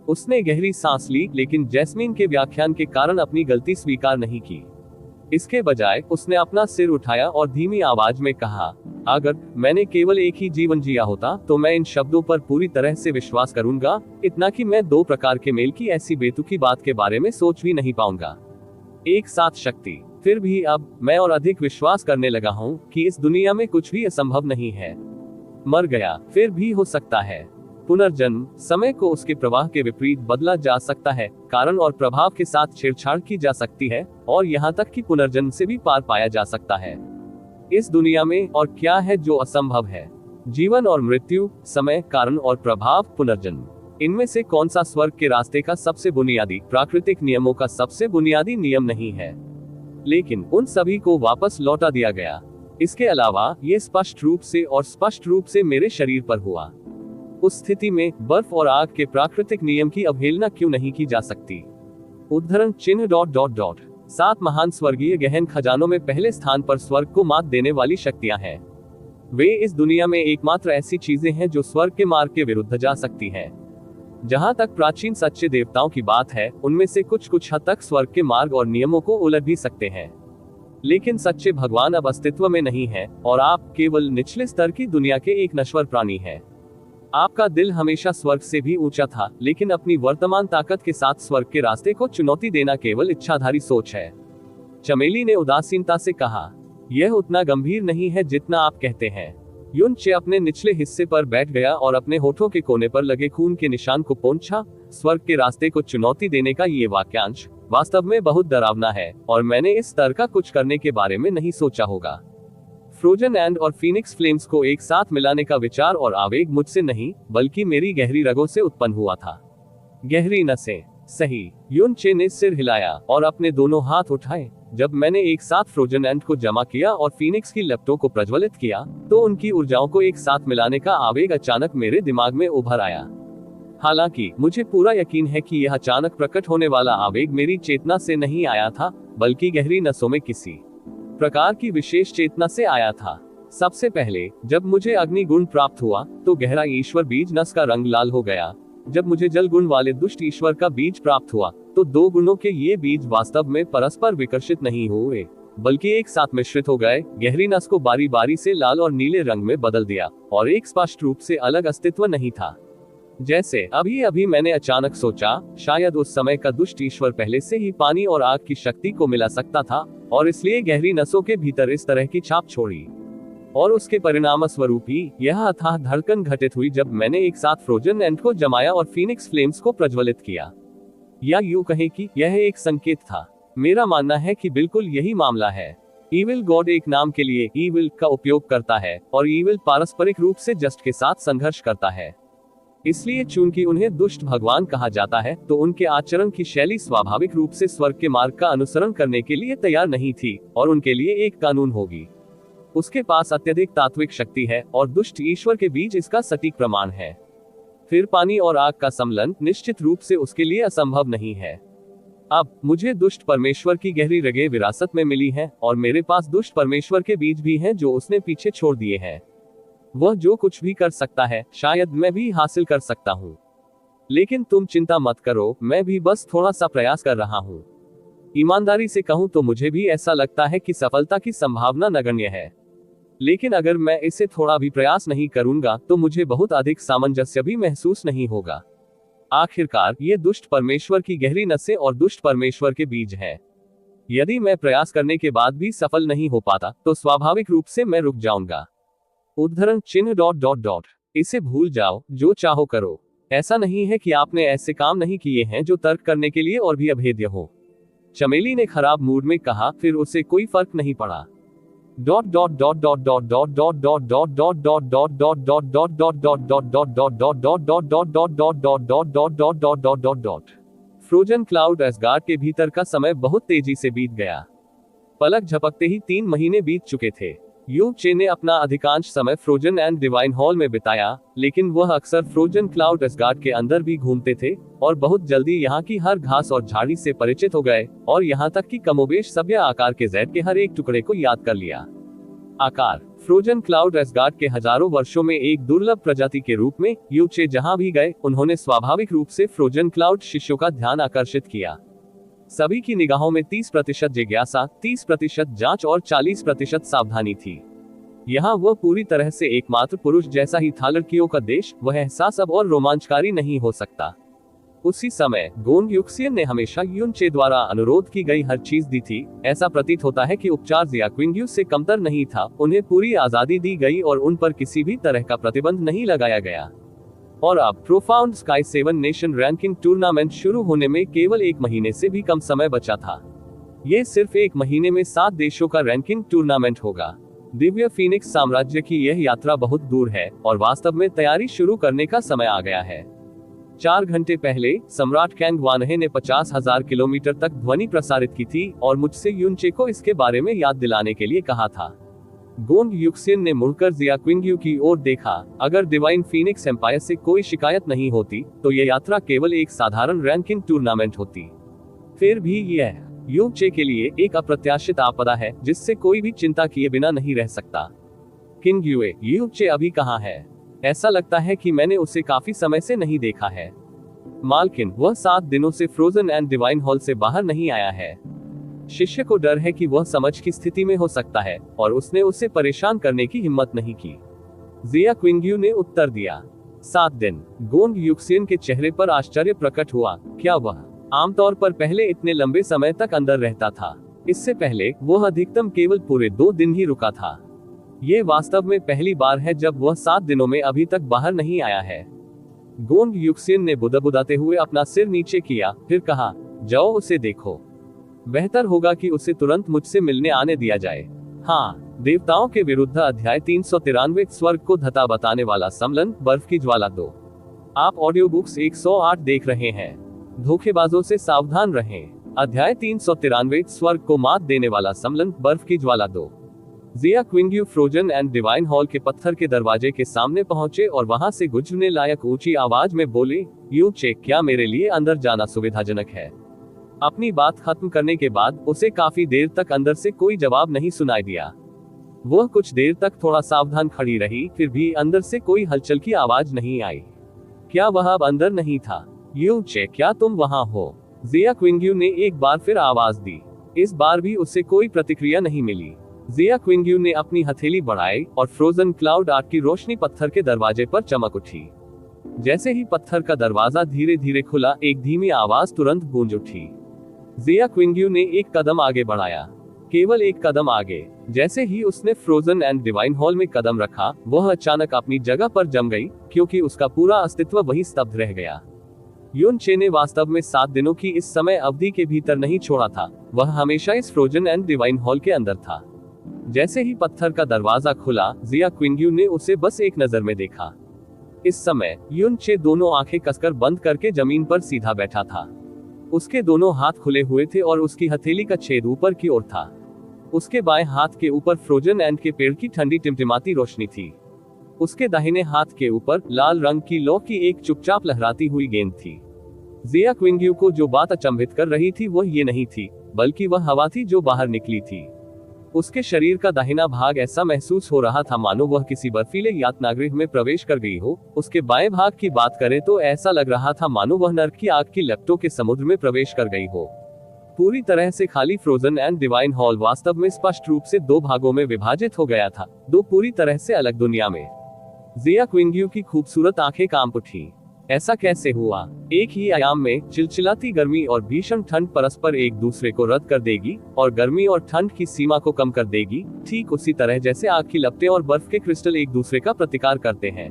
उसने गहरी सांस ली, लेकिन जैस्मीन के व्याख्यान के कारण अपनी गलती स्वीकार नहीं की। इसके बजाय उसने अपना सिर उठाया और धीमी आवाज में कहा, अगर मैंने केवल एक ही जीवन जिया होता तो मैं इन शब्दों पर पूरी तरह से विश्वास करूंगा, इतना कि मैं दो प्रकार के मेल की ऐसी बेतुकी बात के बारे में सोच भी नहीं पाऊंगा। एक साथ शक्ति। फिर भी अब मैं और अधिक विश्वास करने लगा हूं कि इस दुनिया में कुछ भी असंभव नहीं है। मर गया, फिर भी हो सकता है। पुनर्जन्म, समय को उसके प्रवाह के विपरीत बदला जा सकता है, कारण और प्रभाव के साथ छेड़छाड़ की जा सकती है, और यहाँ तक कि पुनर्जन्म से भी पार पाया जा सकता है। इस दुनिया में और क्या है जो असंभव है? जीवन और मृत्यु, समय, कारण और प्रभाव, पुनर्जन्म। इनमें से कौन सा स्वर्ग के रास्ते का सबसे बुनियादी, प्राकृतिक नियमों का सबसे बुनियादी नियम नहीं है? लेकिन उन सभी को वापस लौटा दिया गया। इसके अलावा ये स्पष्ट रूप से मेरे शरीर पर हुआ। उस स्थिति में बर्फ और आग के प्राकृतिक नियम की अवहेलना क्यों नहीं की जा सकती? उद्धरण चिन्ह ... 7 महान स्वर्गीय गहन खजानों में पहले स्थान पर स्वर्ग को मात देने वाली शक्तियां हैं। वे इस दुनिया में एकमात्र ऐसी चीजें हैं जो स्वर्ग के मार्ग के विरुद्ध जा सकती हैं। जहां तक प्राचीन सच्चे देवताओं की बात है, उनमें से कुछ हद तक स्वर्ग के मार्ग और नियमों को उलट भी सकते हैं। लेकिन सच्चे भगवान अब अस्तित्व में नहीं है, और आप केवल निचले स्तर की दुनिया के एक नश्वर प्राणी हैं। आपका दिल हमेशा स्वर्ग से भी ऊंचा था, लेकिन अपनी वर्तमान ताकत के साथ स्वर्ग के रास्ते को चुनौती देना केवल इच्छाधारी सोच है। चमेली ने उदासीनता से कहा, यह उतना गंभीर नहीं है जितना आप कहते हैं। युन चे अपने निचले हिस्से पर बैठ गया और अपने होठों के कोने पर लगे खून के निशान को पोंछा। स्वर्ग के रास्ते को चुनौती देने का ये वाक्यांश वास्तव में बहुत डरावना है, और मैंने इस स्तर का कुछ करने के बारे में नहीं सोचा होगा। फ्रोजन एंड और फीनिक्स फ्लेम्स को एक साथ मिलाने का विचार और आवेग मुझसे नहीं, बल्कि मेरी गहरी रगों से उत्पन्न हुआ था। गहरी नसें, सही। युन चे ने सिर हिलाया और अपने दोनों हाथ उठाए। जब मैंने एक साथ फ्रोजन एंड को जमा किया और फीनिक्स की लपटों को प्रज्वलित किया, तो उनकी ऊर्जाओं को एक साथ मिलाने का आवेग अचानक मेरे दिमाग में उभर आया। हालांकि मुझे पूरा यकीन है कि यह अचानक प्रकट होने वाला आवेग मेरी चेतना से नहीं आया था, बल्कि गहरी नसों में किसी प्रकार की विशेष चेतना से आया था। सबसे पहले जब मुझे अग्नि गुण प्राप्त हुआ, तो गहरा ईश्वर बीज नस का रंग लाल हो गया। जब मुझे जल गुण वाले दुष्ट ईश्वर का बीज प्राप्त हुआ, तो दो गुणों के ये बीज वास्तव में परस्पर विकर्षित नहीं हुए, बल्कि एक साथ मिश्रित हो गए, गहरी नस को बारी बारी से लाल और नीले रंग में बदल दिया, और एक स्पष्ट रूप से अलग अस्तित्व नहीं था। जैसे अभी अभी मैंने अचानक सोचा, शायद उस समय का दुष्ट ईश्वर पहले से ही पानी और आग की शक्ति को मिला सकता था, और इसलिए गहरी नसों के भीतर इस तरह की छाप छोड़ी। और उसके परिणाम स्वरूप ही यह अथाह धड़कन घटित हुई जब मैंने एक साथ फ्रोजन एंड को जमाया और फीनिक्स फ्लेम्स को प्रज्वलित किया। या यूं कहें कि यह एक संकेत था। मेरा मानना है कि बिल्कुल यही मामला है। ईविल गॉड एक नाम के लिए ईविल का उपयोग करता है, और ईविल पारस्परिक रूप से जस्ट के साथ संघर्ष करता है। इसलिए चूंकि उन्हें दुष्ट भगवान कहा जाता है, तो उनके आचरण की शैली स्वाभाविक रूप से स्वर्ग के मार्ग का अनुसरण करने के लिए तैयार नहीं थी, और उनके लिए एक कानून होगी। उसके पास अत्यधिक तात्विक शक्ति है, और दुष्ट ईश्वर के बीच इसका सटीक प्रमाण है। फिर पानी और आग का सम्मिलन निश्चित रूप से उसके लिए असंभव नहीं है। अब मुझे दुष्ट परमेश्वर की गहरी रगें विरासत में मिली हैं, और मेरे पास दुष्ट परमेश्वर के बीज भी हैं जो उसने पीछे छोड़ दिए हैं। वह जो कुछ भी कर सकता है, शायद मैं भी हासिल कर सकता हूँ। लेकिन तुम चिंता मत करो, मैं भी बस थोड़ा सा प्रयास कर रहा हूँ। ईमानदारी से कहूँ तो मुझे भी ऐसा लगता है कि सफलता की संभावना नगण्य है। लेकिन अगर मैं इसे थोड़ा भी प्रयास नहीं करूंगा, तो मुझे बहुत अधिक सामंजस्य भी महसूस नहीं होगा। आखिरकार ये दुष्ट परमेश्वर की गहरी नसें और दुष्ट परमेश्वर के बीज हैं। यदि मैं प्रयास करने के बाद भी सफल नहीं हो पाता, तो स्वाभाविक रूप से मैं रुक जाऊंगा। उद्धरण चिन्ह ... इसे भूल जाओ, जो चाहो करो। ऐसा नहीं है कि आपने ऐसे काम नहीं किए हैं जो तर्क करने के लिए और भी अभेद्य हो। चमेली ने खराब मूड में कहा, फिर उसे कोई फर्क नहीं पड़ा। फ्रोजन क्लाउड एसगार्ड के भीतर का समय बहुत तेजी से बीत गया। पलक झपकते ही 3 महीने बीत चुके थे। यू चे ने अपना अधिकांश समय फ्रोजन एंड डिवाइन हॉल में बिताया, लेकिन वह अक्सर फ्रोजन क्लाउड एसगार्ड के अंदर भी घूमते थे, और बहुत जल्दी यहाँ की हर घास और झाड़ी से परिचित हो गए, और यहाँ तक कि कमोबेश सभ्य आकार के जेड के हर एक टुकड़े को याद कर लिया। आकार फ्रोजन क्लाउड एसगार्ड के हजारों वर्षों में एक दुर्लभ प्रजाति के रूप में यू चे जहां भी गए, उन्होंने स्वाभाविक रूप से फ्रोजन क्लाउड शिष्यों का ध्यान आकर्षित किया। सभी की निगाहों में 30% जिज्ञासा, 30% जांच और 40% सावधानी थी। यहाँ वह पूरी तरह से एकमात्र पुरुष जैसा ही था। लड़कियों का देश, वह एहसास अब और रोमांचकारी नहीं हो सकता। उसी समय गोंग युक्सियन ने हमेशा युन चे द्वारा अनुरोध की गई हर चीज दी थी। ऐसा प्रतीत होता है कि उपचार जिया क्विंग्यू से कमतर नहीं था। उन्हें पूरी आजादी दी गई और उन पर किसी भी तरह का प्रतिबंध नहीं लगाया गया। और अब profound sky 7 nation ranking tournament शुरू होने में केवल 1 महीने से भी कम समय बचा था। ये सिर्फ 1 महीने में 7 देशों का रैंकिंग टूर्नामेंट होगा। दिव्य फीनिक्स साम्राज्य की यह यात्रा बहुत दूर है, और वास्तव में तैयारी शुरू करने का समय आ गया है। 4 घंटे पहले सम्राट कैंग वानहे ने 50,000 किलोमीटर तक ध्वनि प्रसारित की थी, और मुझसे युनचे को इसके बारे में याद दिलाने के लिए कहा था। गोंग युक्सियन ने मुड़कर जिया क्विंग्यू की ओर देखा। अगर डिवाइन फीनिक्स एम्पायर से कोई शिकायत नहीं होती, तो यह यात्रा केवल एक साधारण रैंकिंग टूर्नामेंट होती। फिर भी यह यू चे के लिए एक अप्रत्याशित आपदा है, जिससे कोई भी चिंता किए बिना नहीं रह सकता। किंग युए, यू चे अभी कहाँ है? ऐसा लगता है कि मैंने उसे काफी समय से नहीं देखा है। मालकिन, वह 7 दिनों से फ्रोजन एंड डिवाइन हॉल से बाहर नहीं आया है। शिष्य को डर है कि वह समझ की स्थिति में हो सकता है, और उसने उसे परेशान करने की हिम्मत नहीं की। जिया क्विंग्यू ने उत्तर दिया। 7 दिन। गोंग युक्सियन के चेहरे पर आश्चर्य प्रकट हुआ। क्या वह आमतौर पर पहले इतने लंबे समय तक अंदर रहता था? इससे पहले वह अधिकतम केवल पूरे 2 दिन ही रुका था। ये वास्तव में पहली बार है जब वह 7 दिनों में अभी तक बाहर नहीं आया है। गोंग युक्सियन ने बुदबुदाते हुए अपना सिर नीचे किया, फिर कहा, जाओ उसे देखो। बेहतर होगा कि उसे तुरंत मुझसे मिलने आने दिया जाए। हाँ, देवताओं के विरुद्ध अध्याय 393 स्वर्ग को धता बताने वाला सम्मेलन, बर्फ की ज्वाला 2। आप ऑडियो बुक्स 108 देख रहे हैं। धोखेबाजों से सावधान रहें। अध्याय 393 स्वर्ग को मात देने वाला सम्मेलन, बर्फ की ज्वाला 2। जिया क्विंग्यू फ्रोजन एंड डिवाइन हॉल के पत्थर के दरवाजे के सामने पहुंचे और वहां से गूंजने लायक ऊंची आवाज में बोले, यू चे, क्या मेरे लिए अंदर जाना सुविधाजनक है? अपनी बात खत्म करने के बाद उसे काफी देर तक अंदर से कोई जवाब नहीं सुनाई दिया। वह कुछ देर तक थोड़ा सावधान खड़ी रही, फिर भी अंदर से कोई हलचल की आवाज नहीं आई। क्या वह अब अंदर नहीं था? यू चे, क्या तुम वहां हो? जिया क्विंग्यू ने एक बार फिर आवाज दी। इस बार भी उससे कोई प्रतिक्रिया नहीं मिली। जिया क्विंग्यू ने अपनी हथेली बढ़ाई और फ्रोजन क्लाउड आर्ट की रोशनी पत्थर के दरवाजे पर चमक उठी। जैसे ही पत्थर का दरवाजा धीरे धीरे खुला, एक धीमी आवाज तुरंत गूंज उठी। जिया क्विंग्यू ने एक कदम आगे बढ़ाया, केवल एक कदम आगे। जैसे ही उसने फ्रोजन एंड डिवाइन हॉल में कदम रखा, वह अचानक अपनी जगह पर जम गई, क्योंकि उसका पूरा अस्तित्व वही स्तब्ध रह गया। युन चे ने वास्तव में 7 दिनों की इस समय अवधि के भीतर नहीं छोड़ा था, वह हमेशा इस फ्रोजन एंड डिवाइन हॉल के अंदर था। जैसे ही पत्थर का दरवाजा खुला, जिया क्विंग्यू ने उसे बस एक नजर में देखा। इस समय युन चे दोनों आंखें कसकर बंद करके जमीन पर सीधा बैठा था। उसके दोनों हाथ खुले हुए थे और उसकी हथेली का छेद ऊपर की ओर था। उसके बाएं हाथ के ऊपर फ्रोजन एंड के पेड़ की ठंडी टिमटिमाती रोशनी थी। उसके दाहिने हाथ के ऊपर लाल रंग की लौ की एक चुपचाप लहराती हुई गेंद थी। जिया क्विंग्यू को जो बात अचंभित कर रही थी वह ये नहीं थी, बल्कि वह हवा थी जो बाहर निकली थी। उसके शरीर का दाहिना भाग ऐसा महसूस हो रहा था मानो वह किसी बर्फीले यातनागृह में प्रवेश कर गई हो। उसके बाएं भाग की बात करें तो ऐसा लग रहा था मानो वह नर्क की आग की लपटों के समुद्र में प्रवेश कर गई हो। पूरी तरह से खाली फ्रोजन एंड डिवाइन हॉल वास्तव में स्पष्ट रूप से 2 भागों में विभाजित हो गया था, 2 पूरी तरह से अलग दुनिया में। जिया क्विंग्यू की खूबसूरत आंखें कांप उठी। ऐसा कैसे हुआ? एक ही आयाम में चिलचिलाती गर्मी और भीषण ठंड परस्पर एक दूसरे को रद्द कर देगी और गर्मी और ठंड की सीमा को कम कर देगी, ठीक उसी तरह जैसे आग की लपटें और बर्फ के क्रिस्टल एक दूसरे का प्रतिकार करते हैं।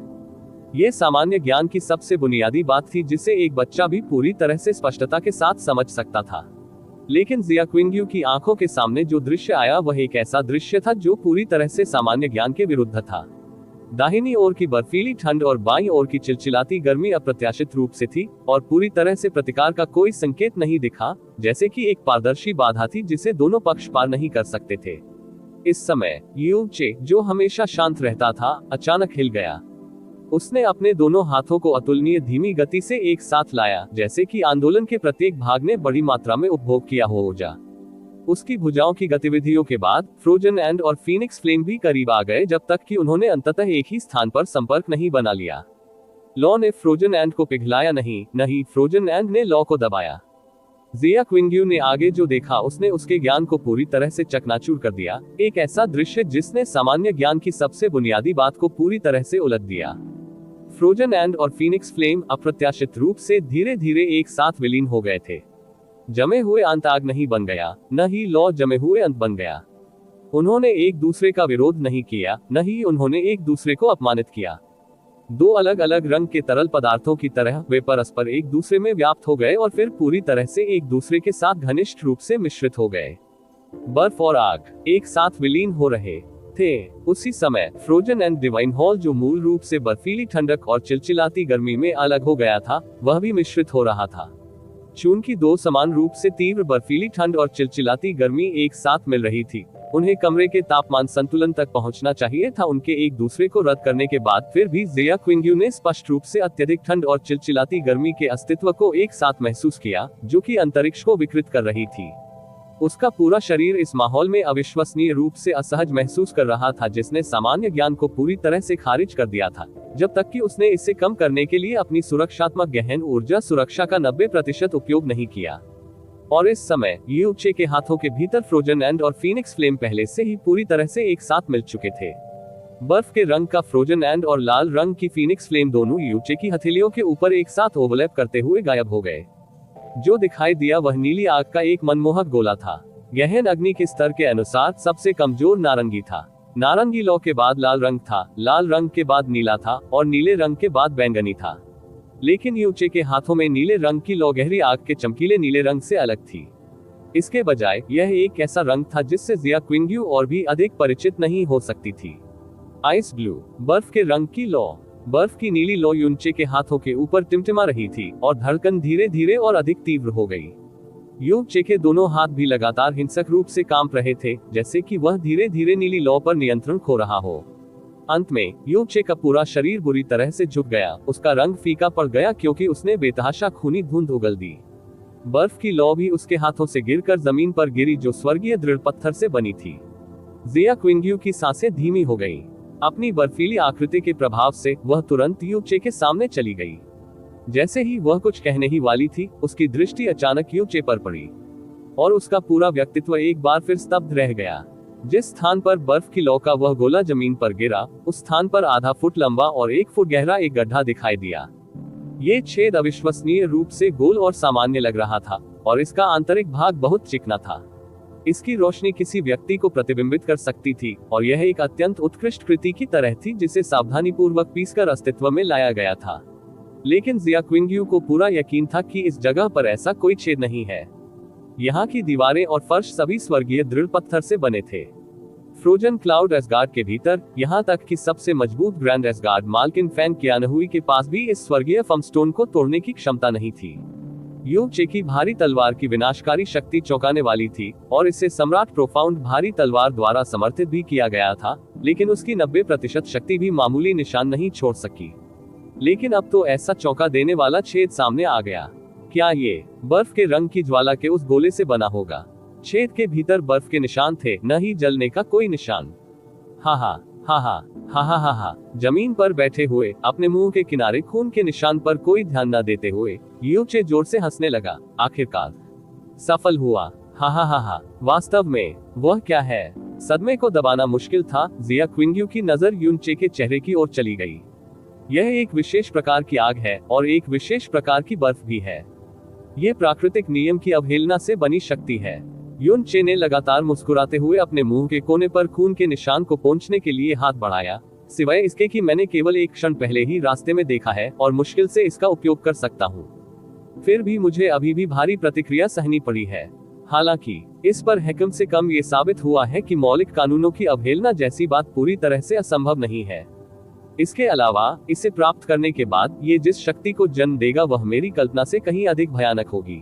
ये सामान्य ज्ञान की सबसे बुनियादी बात थी जिसे एक बच्चा भी पूरी तरह से स्पष्टता के साथ समझ सकता था। लेकिन जिया क्विंग्यू की आंखों के सामने जो दृश्य आया वह एक ऐसा दृश्य था जो पूरी तरह से सामान्य ज्ञान के विरुद्ध था। दाहिनी ओर की बर्फीली ठंड और बाईं ओर की चिलचिलाती गर्मी अप्रत्याशित रूप से थी और पूरी तरह से प्रतिकार का कोई संकेत नहीं दिखा, जैसे कि एक पारदर्शी बाधा थी जिसे दोनों पक्ष पार नहीं कर सकते थे। इस समय यू चे, जो हमेशा शांत रहता था, अचानक हिल गया। उसने अपने दोनों हाथों को अतुलनीय धीमी गति से एक साथ लाया, जैसे कि आंदोलन के प्रत्येक भाग ने बड़ी मात्रा में उपभोग किया हो ऊर्जा। उसकी भुजाओं की गतिविधियों के बाद फ्रोजन एंड और फीनिक्स फ्लेम भी करीब आ गए, जब तक कि उन्होंने अंततः एक ही स्थान पर संपर्क नहीं बना लिया। लॉ ने फ्रोजन एंड को पिघलाया नहीं, फ्रोजन एंड ने लॉ को दबाया। जिया क्विंग्यू ने आगे जो देखा उसने उसके ज्ञान को पूरी तरह से चकनाचूर कर दिया, एक ऐसा दृश्य जिसने सामान्य ज्ञान की सबसे बुनियादी बात को पूरी तरह से उलट दिया। फ्रोजन एंड और फीनिक्स फ्लेम अप्रत्याशित रूप से धीरे धीरे एक साथ विलीन हो गए थे। जमे हुए अंत आग नहीं बन गया, न ही लौ जमे हुए अंत बन गया। उन्होंने एक दूसरे का विरोध नहीं किया, न ही उन्होंने एक दूसरे को अपमानित किया। 2 अलग अलग रंग के तरल पदार्थों की तरह वे परस्पर एक दूसरे में व्याप्त हो गए और फिर पूरी तरह से एक दूसरे के साथ घनिष्ठ रूप से मिश्रित हो गए। बर्फ और आग एक साथ विलीन हो रहे थे। उसी समय फ्रोजन एंड डिवाइन हॉल, जो मूल रूप से बर्फीली ठंडक और चिलचिलाती गर्मी में अलग हो गया था, वह भी मिश्रित हो रहा था। चूंकि 2 समान रूप से तीव्र बर्फीली ठंड और चिलचिलाती गर्मी एक साथ मिल रही थी, उन्हें कमरे के तापमान संतुलन तक पहुंचना चाहिए था उनके एक दूसरे को रद्द करने के बाद। फिर भी जिया क्विंग्यू ने स्पष्ट रूप से अत्यधिक ठंड और चिलचिलाती गर्मी के अस्तित्व को एक साथ महसूस किया, जो कि अंतरिक्ष को विकृत कर रही थी। उसका पूरा शरीर इस माहौल में अविश्वसनीय रूप से असहज महसूस कर रहा था, जिसने सामान्य ज्ञान को पूरी तरह से खारिज कर दिया था, जब तक कि उसने इसे कम करने के लिए अपनी सुरक्षात्मक गहन ऊर्जा सुरक्षा का 90% उपयोग नहीं किया। और इस समय यू चे के हाथों के भीतर फ्रोजन एंड और फीनिक्स फ्लेम पहले से ही पूरी तरह से एक साथ मिल चुके थे। बर्फ के रंग का फ्रोजन एंड और लाल रंग की फीनिक्स फ्लेम दोनों यू चे की हथेलियों के ऊपर एक साथ ओवरलैप करते हुए गायब हो गए। जो दिखाई दिया वह नीली आग का एक मनमोहक गोला था। गहन अग्नि के स्तर के अनुसार सबसे कमजोर नारंगी था। नारंगी लौ के बाद लाल रंग था, लाल रंग के बाद नीला था और नीले रंग के बाद बैंगनी था। लेकिन यू चे के हाथों में नीले रंग की लौ गहरी आग के चमकीले नीले रंग से अलग थी। इसके बजाय यह एक ऐसा रंग था जिससे जिया क्विंग्यू और भी अधिक परिचित नहीं हो सकती थी। आइस ब्लू, बर्फ के रंग की लौ। बर्फ की नीली लौ युन चे के हाथों के ऊपर टिमटिमा रही थी और धड़कन धीरे धीरे और अधिक तीव्र हो गई। युन चे के दोनों हाथ भी लगातार हिंसक रूप से कांप रहे थे, जैसे कि वह धीरे धीरे नीली लौ पर नियंत्रण खो रहा हो। अंत में युन चे का पूरा शरीर बुरी तरह से झुक गया, उसका रंग फीका पड़ गया क्योंकि उसने बेतहाशा खूनी धुंध उगल दी। बर्फ की लौ भी उसके हाथों से गिरकर जमीन पर गिरी, जो स्वर्गीय दृढ़ पत्थर से बनी थी। जिया क्विंग्यू की सांसें धीमी हो गईं। अपनी बर्फीली आकृति के प्रभाव से वह तुरंत यू चे के सामने चली गई। जैसे ही वह कुछ कहने ही वाली थी, उसकी दृष्टि अचानक यूचे पर पड़ी और उसका पूरा व्यक्तित्व एक बार फिर स्तब्ध रह गया। जिस स्थान पर बर्फ की लौ का वह गोला जमीन पर गिरा, उस स्थान पर आधा फुट लंबा और 1 फुट गहरा एक गड्ढा दिखाई दिया। ये छेद अविश्वसनीय रूप से गोल और सामान्य लग रहा था और इसका आंतरिक भाग बहुत चिकना था। इसकी रोशनी किसी व्यक्ति को प्रतिबिंबित कर सकती थी और यह एक अत्यंत उत्कृष्ट कृति की तरह थी जिसे सावधानीपूर्वक पीसकर अस्तित्व में लाया गया था। लेकिन जिया क्विंगयू को पूरा यकीन था कि इस जगह पर ऐसा कोई छेद नहीं है। यहाँ की दीवारें और फर्श सभी स्वर्गीय दृढ़ पत्थर से बने थे। फ्रोजन क्लाउड एसगार्ड के भीतर, यहाँ तक कि सबसे मजबूत ग्रैंड एसगार्ड मालकिन फैन कियानहुई के पास भी इस स्वर्गीय फर्मस्टोन को तोड़ने की क्षमता नहीं थी। यू चे की भारी तलवार की विनाशकारी शक्ति चौंकाने वाली थी और इसे सम्राट प्रोफाउंड भारी तलवार द्वारा समर्थित भी किया गया था, लेकिन उसकी 90% शक्ति भी मामूली निशान नहीं छोड़ सकी। लेकिन अब तो ऐसा चौंका देने वाला छेद सामने आ गया। क्या ये बर्फ के रंग की ज्वाला के उस गोले से बना होगा? छेद के भीतर बर्फ के निशान थे, न ही जलने का कोई निशान। हा हा हा हा हा हा हा हा। जमीन पर बैठे हुए, अपने मुंह के किनारे खून के निशान पर कोई ध्यान न देते हुए यूचे जोर से हंसने लगा। आखिरकार सफल हुआ। हा हा हा हा। वास्तव में वह क्या है? सदमे को दबाना मुश्किल था। जिया क्विंगयू की नजर यूनचे के चेहरे की ओर चली गई। यह एक विशेष प्रकार की आग है और एक विशेष प्रकार की बर्फ भी है। ये प्राकृतिक नियम की अवहेलना से बनी शक्ति है। यून चे ने लगातार मुस्कुराते हुए अपने मुंह के कोने पर खून के निशान को पोंछने के लिए हाथ बढ़ाया। सिवाय इसके कि मैंने केवल एक क्षण पहले ही रास्ते में देखा है और मुश्किल से इसका उपयोग कर सकता हूँ। फिर भी मुझे अभी भी भारी प्रतिक्रिया सहनी पड़ी है। हालांकि इस पर कम से कम ये साबित हुआ है कि मौलिक कानूनों की अवहेलना जैसी बात पूरी तरह से असंभव नहीं है। इसके अलावा इसे प्राप्त करने के बाद ये जिस शक्ति को जन्म देगा वह मेरी कल्पना से कहीं अधिक भयानक होगी।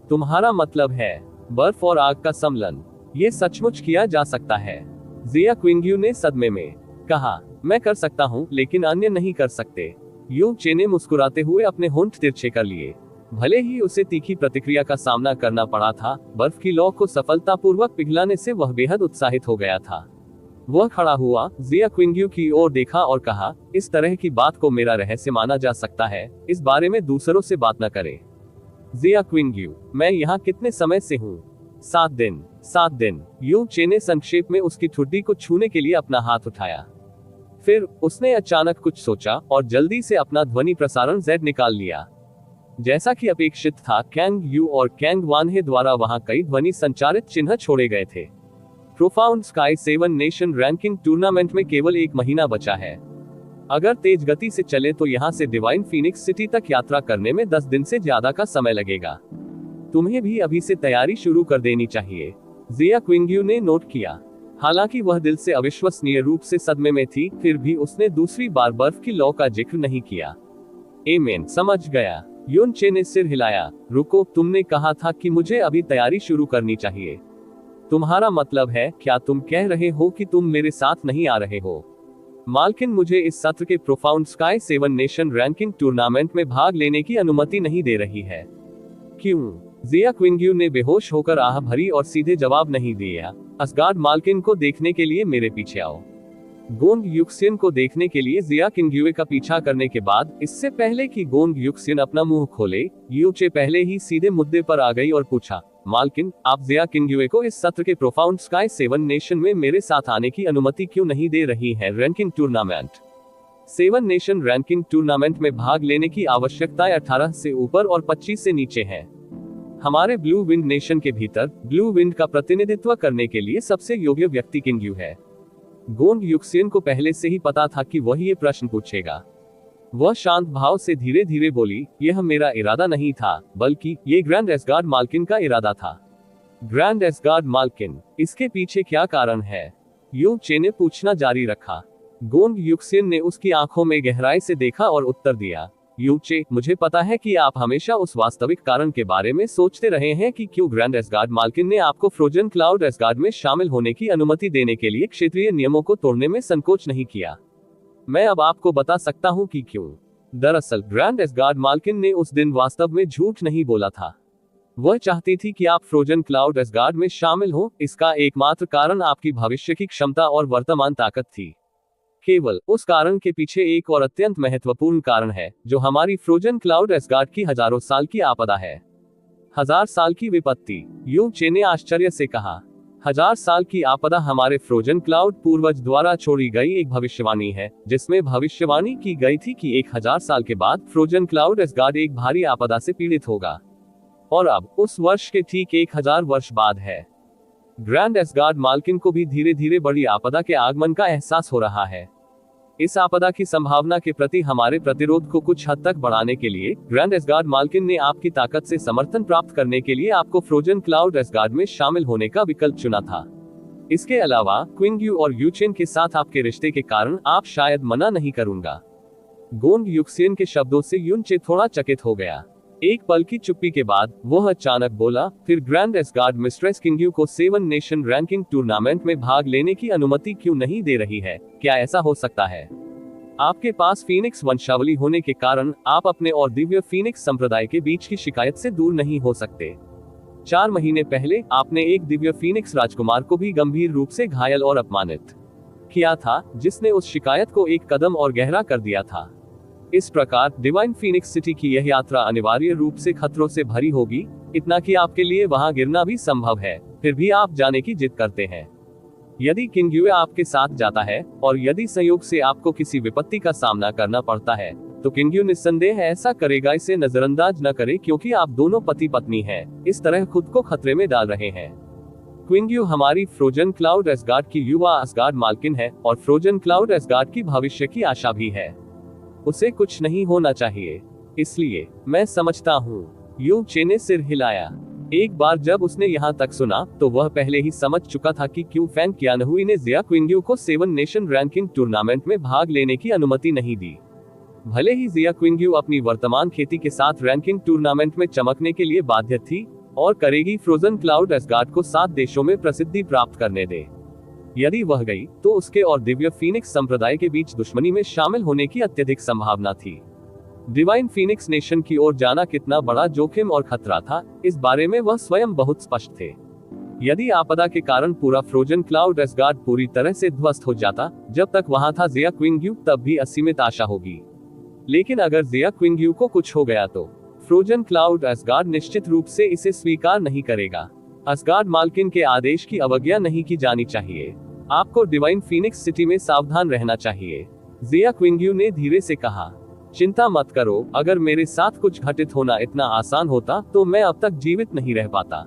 तुम्हारा मतलब है बर्फ और आग का सम्मिलन? ये सचमुच किया जा सकता है? जिया क्विंगयू ने सदमे में कहा। मैं कर सकता हूँ, लेकिन अन्य नहीं कर सकते। यू चे ने मुस्कुराते हुए अपने होंठ तिरछे कर लिए। भले ही उसे तीखी प्रतिक्रिया का सामना करना पड़ा था, बर्फ की लौ को सफलतापूर्वक पिघलाने से वह बेहद उत्साहित हो गया था। वह खड़ा हुआ, जिया क्विंगयू की ओर देखा और कहा, इस तरह की बात को मेरा रहस्य माना जा सकता है। इस बारे में दूसरों से बात न करें। जिया क्विंगयू, मैं यहाँ कितने समय से हूँ? 7 दिन। 7 दिन। यू चे ने संक्षेप में उसकी ठुड्डी को छूने के लिए अपना हाथ उठाया। फिर उसने अचानक कुछ सोचा और जल्दी से अपना ध्वनि प्रसारण Z निकाल लिया। जैसा कि अपेक्षित था, कैंग यू और कैंग वानहे द्वारा वहां कई ध्वनि संचारित चिन्ह छोड़े गए थे। Profound sky 7 nation ranking tournament में केवल 1 महीना बचा है। अगर तेज गति से चले तो यहाँ से डिवाइन फीनिक्स सिटी तक यात्रा करने में 10 दिन से ज्यादा का समय लगेगा। तुम्हें भी अभी से तैयारी शुरू कर देनी चाहिए, जिया क्विंगयू ने नोट किया। हालांकि वह दिल से अविश्वसनीय रूप से सदमे में थी, फिर भी उसने दूसरी बार बर्फ की लौ का जिक्र नहीं किया। एमेन, समझ गया। यून चे ने सिर हिलाया। रुको, तुमने कहा था कि मुझे अभी तैयारी शुरू करनी चाहिए। तुम्हारा मतलब है, क्या तुम कह रहे हो कि तुम मेरे साथ नहीं आ रहे हो? मालकिन मुझे इस सत्र के profound sky 7 nation ranking tournament में भाग लेने की अनुमति नहीं दे रही है। क्यों? जिया क्विंगयू ने बेहोश होकर आह भरी और सीधे जवाब नहीं दिया। असगार्ड मालकिन को देखने के लिए मेरे पीछे आओ। गोंग युक्सियन को देखने के लिए जिया क्विंगयू का पीछा करने के बाद, इससे पहले कि गोंग युक्सियन अपना मुंह खोले, यू चे पहले ही सीधे मुद्दे पर आ गई और पूछा, मालकिन, आप जिया क्विंगयू को इस सत्र के प्रोफाउंड स्काई 7 नेशन में मेरे साथ आने की अनुमति क्यों नहीं दे रही है? Ranking tournament 7 nation ranking tournament में भाग लेने की आवश्यकता 18 से ऊपर और 25 से नीचे है। हमारे ब्लू विंड नेशन के भीतर ब्लू विंड का प्रतिनिधित्व करने के लिए सबसे योग्य व्यक्ति क्विंगयू है। गोंग युक्सियन को पहले से ही पता था कि वह ये प्रश्न पूछेगा। वह शांत भाव से धीरे धीरे बोली, यह मेरा इरादा नहीं था, बल्कि ये ग्रैंड एसगार्ड मालकिन का इरादा था। ग्रैंड एसगार्ड मालकिन, इसके पीछे क्या कारण है? यू चे ने पूछना जारी रखा। गोंग युक्सियन ने उसकी आंखों में गहराई से देखा और उत्तर दिया, यू चे, मुझे पता है कि आप हमेशा उस वास्तविक कारण के बारे में सोचते रहे हैं कि क्यों ग्रैंड एसगार्ड मालकिन ने आपको फ्रोजन क्लाउड एसगार्ड में शामिल होने की अनुमति देने के लिए क्षेत्रीय नियमों को तोड़ने में संकोच नहीं किया। मैं अब आपको बता सकता हूं कि क्यों। दरअसल ग्रैंड एसगार्ड मालकिन ने उस दिन वास्तव में झूठ नहीं बोला था। वह चाहती थी कि आप फ्रोजन क्लाउड एसगार्ड में शामिल हो। इसका एकमात्र कारण आपकी भविष्य की क्षमता और वर्तमान ताकत थी। केवल उस कारण के पीछे एक और अत्यंत महत्वपूर्ण कारण है, जो हमारी फ्रोजन क्लाउड एसगार्ड की हजारों साल की आपदा है। 1000 साल की विपत्ति, यू चे ने आश्चर्य से कहा। 1000 साल की आपदा हमारे फ्रोजन क्लाउड पूर्वज द्वारा छोड़ी गई एक भविष्यवाणी है, जिसमें भविष्यवाणी की गई थी कि 1000 साल के बाद फ्रोजन क्लाउड एसगार्ड एक भारी आपदा से पीड़ित होगा। और अब उस वर्ष के ठीक 1000 वर्ष बाद है। ग्रैंड एसगार्ड मालकिन को भी धीरे धीरे बड़ी आपदा के आगमन का एहसास हो रहा है। इस आपदा की संभावना के प्रति हमारे प्रतिरोध को कुछ हद तक बढ़ाने के लिए ग्रैंड एसगार्ड मालकिन ने आपकी ताकत से समर्थन प्राप्त करने के लिए आपको फ्रोजन क्लाउड एसगार्ड में शामिल होने का विकल्प चुना था। इसके अलावा क्विंग यू और यूचेन के साथ आपके रिश्ते के कारण आप शायद मना नहीं करूंगा। गोंग युक्सेन के शब्दों से युनचे थोड़ा चकित हो गया। एक पल की चुप्पी के बाद वह अचानक बोला, फिर ग्रैंड एसगार्ड मिस्ट्रेस किंगयू को 7 नेशन रैंकिंग टूर्नामेंट में भाग लेने की अनुमति क्यों नहीं दे रही है? क्या ऐसा हो सकता है? आपके पास फीनिक्स वंशावली होने के कारण आप अपने और दिव्य फीनिक्स संप्रदाय के बीच की शिकायत से दूर नहीं हो सकते। 4 महीने पहले आपने एक दिव्य फीनिक्स राजकुमार को भी गंभीर रूप से घायल और अपमानित किया था, जिसने उस शिकायत को एक कदम और गहरा कर दिया था। इस प्रकार डिवाइन फीनिक्स सिटी की यह यात्रा अनिवार्य रूप से खतरों से भरी होगी, इतना कि आपके लिए वहां गिरना भी संभव है, फिर भी आप जाने की जिद करते हैं। यदि किंगयू आपके साथ जाता है और यदि संयोग से आपको किसी विपत्ति का सामना करना पड़ता है, तो किंगयू निस्संदेह ऐसा करेगा। इसे नजरअंदाज न करें, क्योंकि आप दोनों पति पत्नी हैं, इस तरह खुद को खतरे में डाल रहे हैं। क्विंगयू हमारी फ्रोजन क्लाउड एसगार्ड की युवा एसगार्ड मालकिन है और फ्रोजन क्लाउड एसगार्ड की भविष्य की आशा भी है। उसे कुछ नहीं होना चाहिए, इसलिए मैं समझता हूँ। यू चे ने सिर हिलाया। एक बार जब उसने यहाँ तक सुना, तो वह पहले ही समझ चुका था कि क्यों फैंग कियानहुई ने जिया क्विंगयू को 7 नेशन रैंकिंग टूर्नामेंट में भाग लेने की अनुमति नहीं दी। भले ही जिया क्विंगयू अपनी वर्तमान खेती के साथ रैंकिंग टूर्नामेंट में चमकने के लिए बाध्य थी और करेगी फ्रोजन क्लाउड एसगार्ड को 7 देशों में प्रसिद्धि प्राप्त करने दे। यदि वह गई, तो उसके और दिव्य फीनिक्स संप्रदाय के बीच दुश्मनी में शामिल होने की अत्यधिक संभावना थी। डिवाइन फीनिक्स नेशन की ओर जाना कितना बड़ा जोखिम और खतरा था, इस बारे में वह स्वयं बहुत स्पष्ट थे। यदि आपदा के कारण पूरा फ्रोजन क्लाउड एसगार्ड पूरी तरह से ध्वस्त हो जाता, जब तक वहां था जिया क्विंगयू, तब भी असीमित आशा होगी। लेकिन अगर जिया क्विंगयू को कुछ हो गया, तो फ्रोजन क्लाउड एसगार्ड निश्चित रूप से इसे स्वीकार नहीं करेगा। एसगार्ड मालकिन के आदेश की अवज्ञा नहीं की जानी चाहिए। आपको डिवाइन फीनिक्स सिटी में सावधान रहना चाहिए, जिया क्विंगयू ने धीरे से कहा। चिंता मत करो, अगर मेरे साथ कुछ घटित होना इतना आसान होता, तो मैं अब तक जीवित नहीं रह पाता,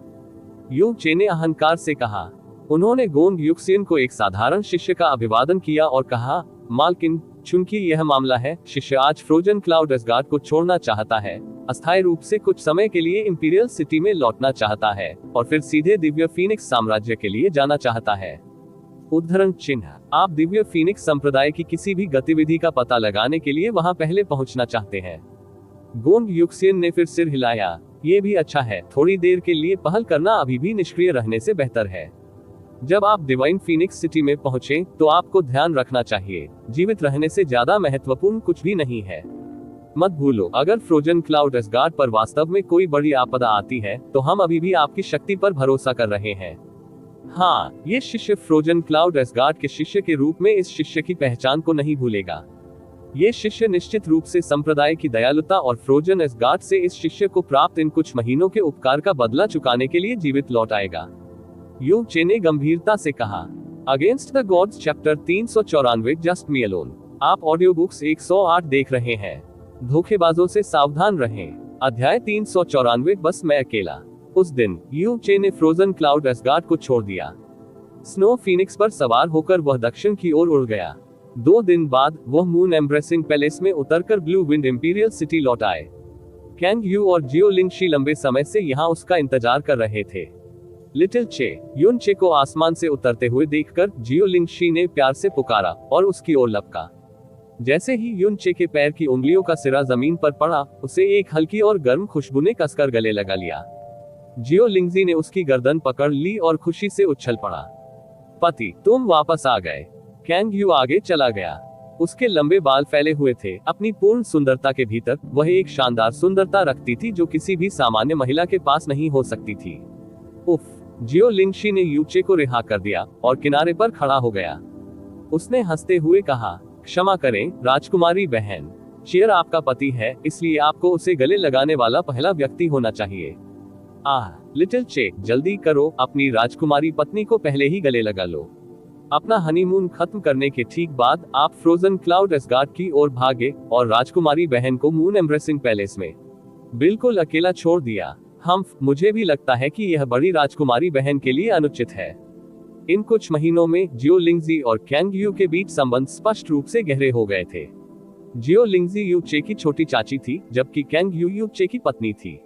यू चे ने अहंकार से कहा। उन्होंने गोंग युक्सेन को एक साधारण शिष्य का अभिवादन किया और कहा, मालकिन, चूंकि यह मामला है, शिष्य आज फ्रोजन क्लाउड एसगार्ड को छोड़ना चाहता है, अस्थायी रूप से कुछ समय के लिए इंपीरियल सिटी में लौटना चाहता है और फिर सीधे दिव्य फीनिक्स साम्राज्य के लिए जाना चाहता है। उद्धरण चिन्ह, आप दिव्य फीनिक्स संप्रदाय की किसी भी गतिविधि का पता लगाने के लिए वहां पहले पहुंचना चाहते हैं। गोंग युक्सेन ने फिर सिर हिलाया। ये भी अच्छा है, थोड़ी देर के लिए पहल करना अभी भी निष्क्रिय रहने से बेहतर है। जब आप डिवाइन फीनिक्स सिटी में पहुंचे, तो आपको ध्यान रखना चाहिए, जीवित रहने से ज्यादा महत्वपूर्ण कुछ भी नहीं है। मत भूलो, अगर फ्रोजन क्लाउड एसगार्ड पर वास्तव में कोई बड़ी आपदा आती है, तो हम अभी भी आपकी शक्ति पर भरोसा कर रहे हैं। हाँ, ये शिष्य फ्रोजन क्लाउड एसगार्ड के शिष्य के रूप में इस शिष्य की पहचान को नहीं भूलेगा। ये शिष्य निश्चित रूप से संप्रदाय की दयालुता और फ्रोजन एसगार्ड से इस शिष्य को प्राप्त इन कुछ महीनों के उपकार का बदला चुकाने के लिए जीवित लौट आएगा, यू चे ने गंभीरता से कहा। Against the gods chapter 394 just me alone. आप ऑडियो बुक्स 108 देख रहे हैं। धोखेबाजों से सावधान रहें। अध्याय 394 बस मैं अकेला। उस दिन यू चे ने फ्रोजन क्लाउड एसगार्ड को छोड़ दिया। स्नो फीनिक्स पर सवार होकर वह दक्षिण की ओर उड़ गया। 2 दिन बाद वह मून एम्ब्रेसिंग पैलेस में उतरकर ब्लू विंड इंपीरियल सिटी लौट आए। कैंग यू और जियो लिंगशी लंबे समय से यहाँ उसका इंतजार कर रहे थे। लिटिल चे, युन चे को आसमान से उतरते हुए देखकर जियो लिंगशी ने प्यार से पुकारा और उसकी ओर लपका। जैसे ही युन चे के पैर की उंगलियों का सिरा जमीन पर पड़ा, उसे एक हल्की और गर्म खुशबू ने कसकर गले लगा लिया। जियो लिंगजी ने उसकी गर्दन पकड़ ली और खुशी से उछल पड़ा। पति, तुम वापस आ गए। कैंग यू आगे चला गया। उसके लंबे बाल फैले हुए थे। अपनी पूर्ण सुंदरता के भीतर वह एक शानदार सुंदरता रखती थी जो किसी भी सामान्य महिला के पास नहीं हो सकती थी। उफ, जियो लिंगशी ने यूचे को रिहा कर दिया और किनारे पर खड़ा हो गया। उसने हंसते हुए कहा, क्षमा करें राजकुमारी बहन, शेर आपका पति है, इसलिए आपको उसे गले लगाने वाला पहला व्यक्ति होना चाहिए। आह लिटिल चे, जल्दी करो, अपनी राजकुमारी पत्नी को पहले ही गले लगा लो। अपना हनीमून खत्म करने के ठीक बाद आप फ्रोजन क्लाउड एसगार्ड की ओर भागे और राजकुमारी बहन को मून एम्ब्रेसिंग पैलेस में बिल्कुल अकेला छोड़ दिया। मुझे भी लगता है कि यह बड़ी राजकुमारी बहन के लिए अनुचित है। इन कुछ महीनों में जियो लिंगजी और कैंग यू के बीच संबंध स्पष्ट रूप से गहरे हो गए थे। जियो लिंगजी यू चे की छोटी चाची थी, जबकि कैंग यू चे की पत्नी थी।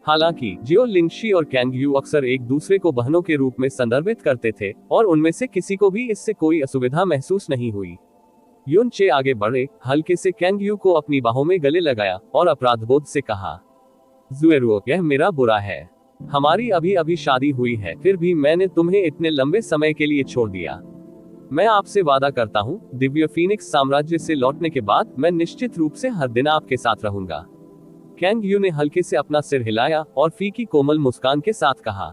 हालांकि जियो लिंगशी और कैंग यू अक्सर एक दूसरे को बहनों के रूप में संदर्भित करते थे और उनमें से किसी को भी इससे कोई असुविधा महसूस नहीं हुई। युन चे आगे बढ़े, हल्के से कैंग यू को अपनी बाहों में गले लगाया और अपराधबोध से कहा, ज़ुएरुओ, यह मेरा बुरा है। हमारी अभी अभी शादी हुई है, फिर भी मैंने तुम्हें इतने लंबे समय के लिए छोड़ दिया। मैं आपसे वादा करता हूँ, दिव्य फीनिक्स साम्राज्य से लौटने के बाद मैं निश्चित रूप से हर दिन आपके साथ रहूंगा। कैंग यू ने हल्के से अपना सिर हिलाया और फीकी कोमल मुस्कान के साथ कहा,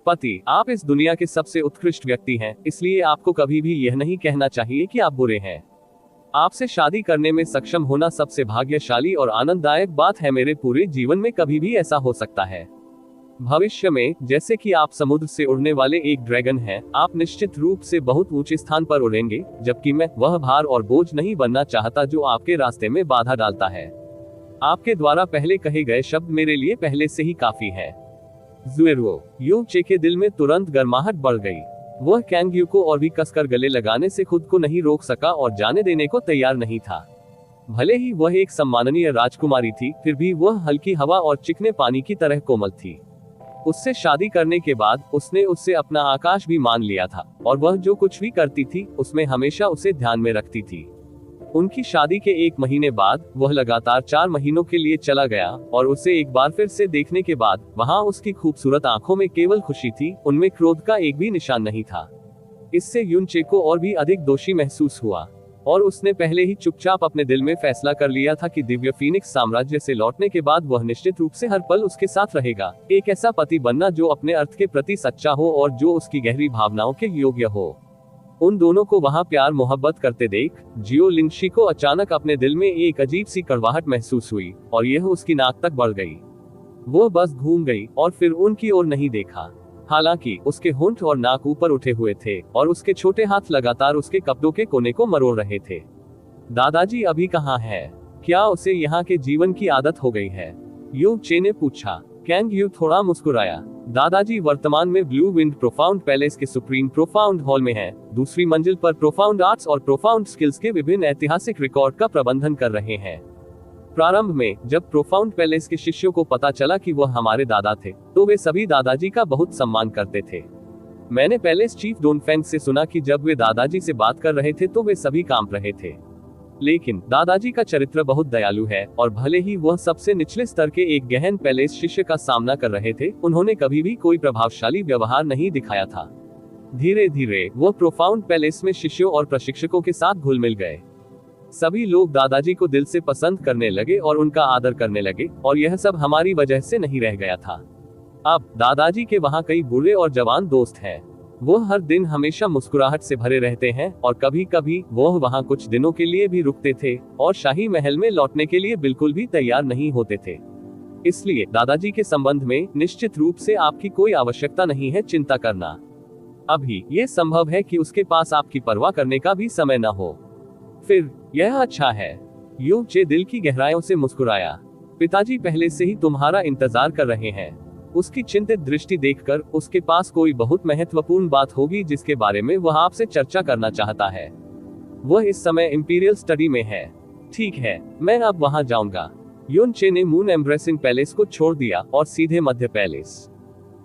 पति, आप इस दुनिया के सबसे उत्कृष्ट व्यक्ति हैं, इसलिए आपको कभी भी यह नहीं कहना चाहिए कि आप बुरे हैं। आपसे शादी करने में सक्षम होना सबसे भाग्यशाली और आनंददायक बात है। मेरे पूरे जीवन में कभी भी ऐसा हो सकता है। भविष्य में, जैसे कि आप समुद्र से उड़ने वाले एक ड्रैगन हैं, आप निश्चित रूप से बहुत ऊंचे स्थान पर उड़ेंगे, जबकि मैं वह भार और बोझ नहीं बनना चाहता जो आपके रास्ते में बाधा डालता है। आपके द्वारा पहले कहे गए शब्द मेरे लिए पहले से ही काफी है। ज़ुएरुओ, यू चे के दिल में तुरंत गर्माहट बढ़ गई। वह कैंग यू को और भी कसकर गले लगाने से खुद को नहीं रोक सका और जाने देने को तैयार नहीं था। भले ही वह एक सम्माननीय राजकुमारी थी, फिर भी वह हल्की हवा और चिकने पानी की तरह कोमल थी। उससे शादी करने के बाद उसने उससे अपना आकाश भी मान लिया था और वह जो कुछ भी करती थी उसमें हमेशा उसे ध्यान में रखती थी। उनकी शादी के 1 महीने बाद वह लगातार 4 महीनों के लिए चला गया और उसे एक बार फिर से देखने के बाद वहां उसकी खूबसूरत आंखों में केवल खुशी थी, उनमें क्रोध का एक भी निशान नहीं था। इससे युन चे को और भी अधिक दोषी महसूस हुआ और उसने पहले ही चुपचाप अपने दिल में फैसला कर लिया था कि दिव्य फीनिक्स साम्राज्य से लौटने के बाद वह निश्चित रूप से हर पल उसके साथ रहेगा। एक ऐसा पति बनना जो अपने अर्थ के प्रति सच्चा हो और जो उसकी गहरी भावनाओं के योग्य हो। उन दोनों को वहां प्यार मोहब्बत करते देख जियो लिंगशी को अचानक अपने दिल में एक अजीब सी कड़वाहट महसूस हुई और यह उसकी नाक तक बढ़ गई। वो बस घूम गई और फिर उनकी ओर नहीं देखा। हालांकि उसके होंठ और नाक ऊपर उठे हुए थे और उसके छोटे हाथ लगातार उसके कपड़ों के कोने को मरोड़ रहे थे। दादाजी अभी कहाँ है? क्या उसे यहाँ के जीवन की आदत हो गई है? यू चे ने पूछा। कैंग यू थोड़ा मुस्कुराया। दादाजी वर्तमान में ब्लू विंड प्रोफाउंड पैलेस के सुप्रीम प्रोफाउंड हॉल में हैं, दूसरी मंजिल पर प्रोफाउंड आर्ट्स और प्रोफाउंड स्किल्स के विभिन्न ऐतिहासिक रिकॉर्ड का प्रबंधन कर रहे हैं। प्रारंभ में जब प्रोफाउंड पैलेस के शिष्यों को पता चला कि वह हमारे दादा थे, तो वे सभी दादाजी का बहुत सम्मान करते थे। मैंने पैलेस चीफ डोनफेंग से सुना कि जब वे दादाजी से बात कर रहे थे तो वे सभी कांप रहे थे। लेकिन दादाजी का चरित्र बहुत दयालु है और भले ही वह सबसे निचले स्तर के एक गहन पैलेस शिष्य का सामना कर रहे थे, उन्होंने कभी भी कोई प्रभावशाली व्यवहार नहीं दिखाया था। धीरे धीरे वह प्रोफाउंड पैलेस में शिष्यों और प्रशिक्षकों के साथ घुल मिल गए। सभी लोग दादाजी को दिल से पसंद करने लगे और उनका आदर करने लगे, और यह सब हमारी वजह से नहीं रह गया था। अब दादाजी के वहाँ कई बूढ़े और जवान दोस्त हैं। वो हर दिन हमेशा मुस्कुराहट से भरे रहते हैं और कभी कभी वह वहाँ कुछ दिनों के लिए भी रुकते थे और शाही महल में लौटने के लिए बिल्कुल भी तैयार नहीं होते थे। इसलिए दादाजी के संबंध में निश्चित रूप से आपकी कोई आवश्यकता नहीं है चिंता करना। अभी ये संभव है कि उसके पास आपकी परवाह करने का भी समय न हो। फिर यह अच्छा है। यू चे दिल की गहराइयों से मुस्कुराया। पिताजी पहले से ही तुम्हारा इंतजार कर रहे हैं। उसकी चिंतित दृष्टि देखकर उसके पास कोई बहुत महत्वपूर्ण बात होगी जिसके बारे में वह आपसे चर्चा करना चाहता है। वह इस समय इंपीरियल स्टडी में है। ठीक है, मैं अब वहां जाऊंगा। युन चे ने मून एम्ब्रेसिंग पैलेस को छोड़ दिया और सीधे मध्य पैलेस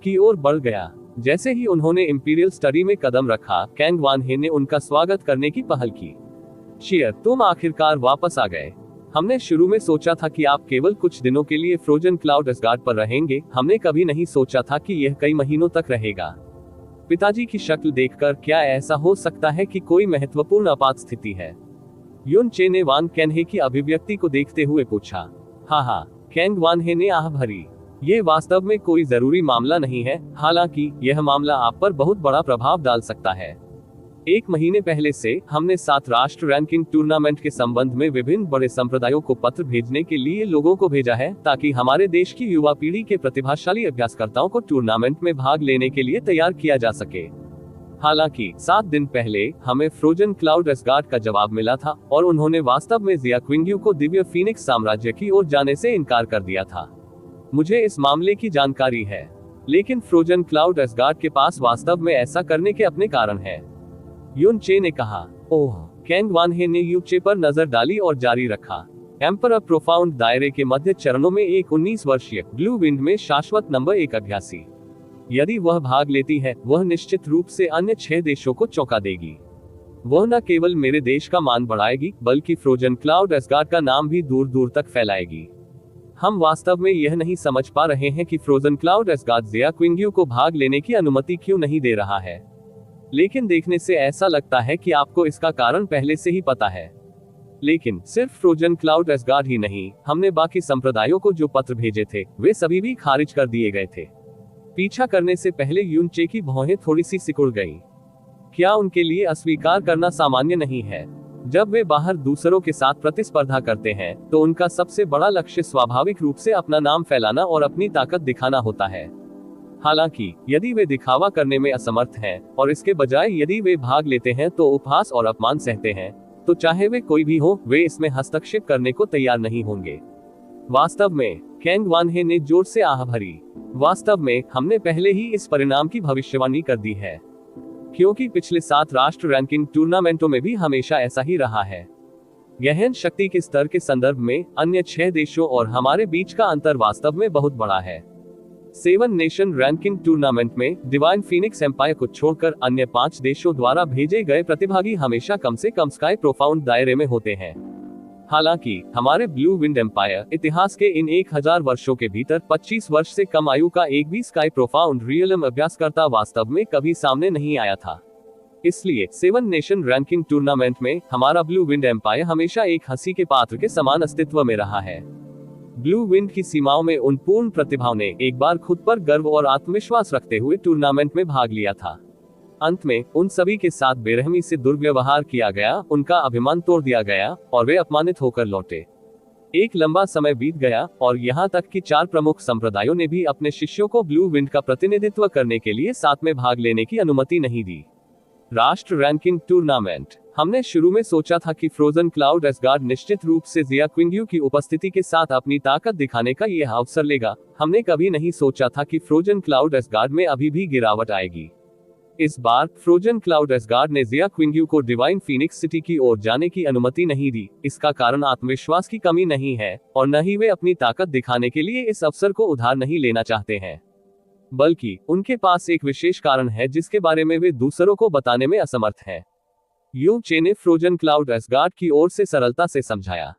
की ओर बढ़ गया। जैसे ही उन्होंने इंपीरियल स्टडी में कदम रखा, कैंग वान हे ने उनका स्वागत करने की पहल की। शियर, तुम आखिरकार वापस आ गए। हमने शुरू में सोचा था कि आप केवल कुछ दिनों के लिए फ्रोजन क्लाउड एसगार्ड पर रहेंगे। हमने कभी नहीं सोचा था कि यह कई महीनों तक रहेगा। पिताजी की शक्ल देखकर क्या ऐसा हो सकता है कि कोई महत्वपूर्ण आपात स्थिति है? युन चे ने वान कैनहे की अभिव्यक्ति को देखते हुए पूछा। हाँ, कैंग वान हे ने आह भरी। ये वास्तव में कोई जरूरी मामला नहीं है, हालांकि यह मामला आप पर बहुत बड़ा प्रभाव डाल सकता है। एक महीने पहले से हमने 7 राष्ट्र रैंकिंग टूर्नामेंट के संबंध में विभिन्न बड़े संप्रदायों को पत्र भेजने के लिए लोगों को भेजा है, ताकि हमारे देश की युवा पीढ़ी के प्रतिभाशाली अभ्यासकर्ताओं को टूर्नामेंट में भाग लेने के लिए तैयार किया जा सके। हालांकि 7 दिन पहले हमें फ्रोजन क्लाउड एसगार्ड का जवाब मिला था और उन्होंने वास्तव में जिया क्विंग्यू को दिव्य फीनिक्स साम्राज्य की ओर जाने से इनकार कर दिया था। मुझे इस मामले की जानकारी है, लेकिन फ्रोजन क्लाउड एसगार्ड के पास वास्तव में ऐसा करने के अपने कारण हैं। युन चे ने कहा। ओह। कैंग वान हे ने यू चे पर नजर डाली और जारी रखा। एम्परर प्रोफाउंड दायरे के मध्य चरणों में एक 19 वर्षीय ब्लू विंड में शाश्वत नंबर 1 अभ्यासी, यदि वह भाग लेती है, वह निश्चित रूप से अन्य 6 देशों को चौंका देगी। वह न केवल मेरे देश का मान बढ़ाएगी, बल्कि फ्रोजन क्लाउड एसगार्ड का नाम भी दूर दूर तक फैलाएगी। हम वास्तव में यह नहीं समझ पा रहे हैं कि फ्रोजन क्लाउड एसगार्ड जिया क्विंग्यू को भाग लेने की अनुमति क्यों नहीं दे रहा है, लेकिन देखने से ऐसा लगता है कि आपको इसका कारण पहले से ही पता है। लेकिन सिर्फ फ्रोजन क्लाउड एसगार्ड ही नहीं, हमने बाकी संप्रदायों को जो पत्र भेजे थे, वे सभी भी खारिज कर दिए गए थे। पीछा करने से पहले युन चे की भौहें थोड़ी सी सिकुड़ गईं। क्या उनके लिए अस्वीकार करना सामान्य नहीं है? जब वे बाहर दूसरों के साथ प्रतिस्पर्धा करते हैं, तो उनका सबसे बड़ा लक्ष्य स्वाभाविक रूप से अपना नाम फैलाना और अपनी ताकत दिखाना होता है। हालांकि यदि वे दिखावा करने में असमर्थ हैं, और इसके बजाय यदि वे भाग लेते हैं तो उपहास और अपमान सहते हैं, तो चाहे वे कोई भी हो, वे इसमें हस्तक्षेप करने को तैयार नहीं होंगे। वास्तव में, कैंग वान हे ने जोर से आह भरी। वास्तव में हमने पहले ही इस परिणाम की भविष्यवाणी कर दी है, क्योंकि पिछले 7 राष्ट्र रैंकिंग टूर्नामेंटों में भी हमेशा ऐसा ही रहा है। गहन शक्ति के स्तर के संदर्भ में अन्य 6 देशों और हमारे बीच का अंतर वास्तव में बहुत बड़ा है। 7 नेशन रैंकिंग टूर्नामेंट में डिवाइन फीनिक्स एम्पायर को छोड़कर अन्य 5 देशों द्वारा भेजे गए प्रतिभागी हमेशा कम से कम स्काई प्रोफाउंड दायरे में होते हैं। हालांकि हमारे ब्लू विंड एम्पायर इतिहास के इन 1000 वर्षों के भीतर 25 वर्ष से कम आयु का एक भी स्काई प्रोफाउंड रियलम अभ्यासकर्ता वास्तव में कभी सामने नहीं आया था। इसलिए 7 नेशन रैंकिंग टूर्नामेंट में हमारा ब्लू विंड एम्पायर हमेशा एक हंसी के पात्र के समान अस्तित्व में रहा है। ब्लू विंड की सीमाओं में उन पूर्ण प्रतिभाओं ने एक बार खुद पर गर्व और आत्मविश्वास रखते हुए टूर्नामेंट में भाग लिया था। अंत में उन सभी के साथ बेरहमी से दुर्व्यवहार किया गया, उनका अभिमान तोड़ दिया गया और वे अपमानित होकर लौटे। एक लंबा समय बीत गया और यहाँ तक कि 4 प्रमुख संप्रदायों ने भी अपने शिष्यों को ब्लू विंड का प्रतिनिधित्व करने के लिए साथ में भाग लेने की अनुमति नहीं दी। राष्ट्र रैंकिंग टूर्नामेंट। हमने शुरू में सोचा था कि फ्रोजन क्लाउड एसगार्ड निश्चित रूप से जिया क्विंग्यू की उपस्थिति के साथ अपनी ताकत दिखाने का यह अवसर लेगा। हमने कभी नहीं सोचा था कि फ्रोजन क्लाउड एसगार्ड में अभी भी गिरावट आएगी। इस बार फ्रोजन क्लाउड एसगार्ड ने जिया क्विंग्यू को डिवाइन फीनिक्स सिटी की ओर जाने की अनुमति नहीं दी। इसका कारण आत्मविश्वास की कमी नहीं है और न ही वे अपनी ताकत दिखाने के लिए इस अवसर को उधार नहीं लेना चाहते हैं, बल्कि उनके पास एक विशेष कारण है जिसके बारे में वे दूसरों को बताने में असमर्थ हैं। यू चे ने फ्रोजन क्लाउड एसगार्ड की ओर से सरलता से समझाया।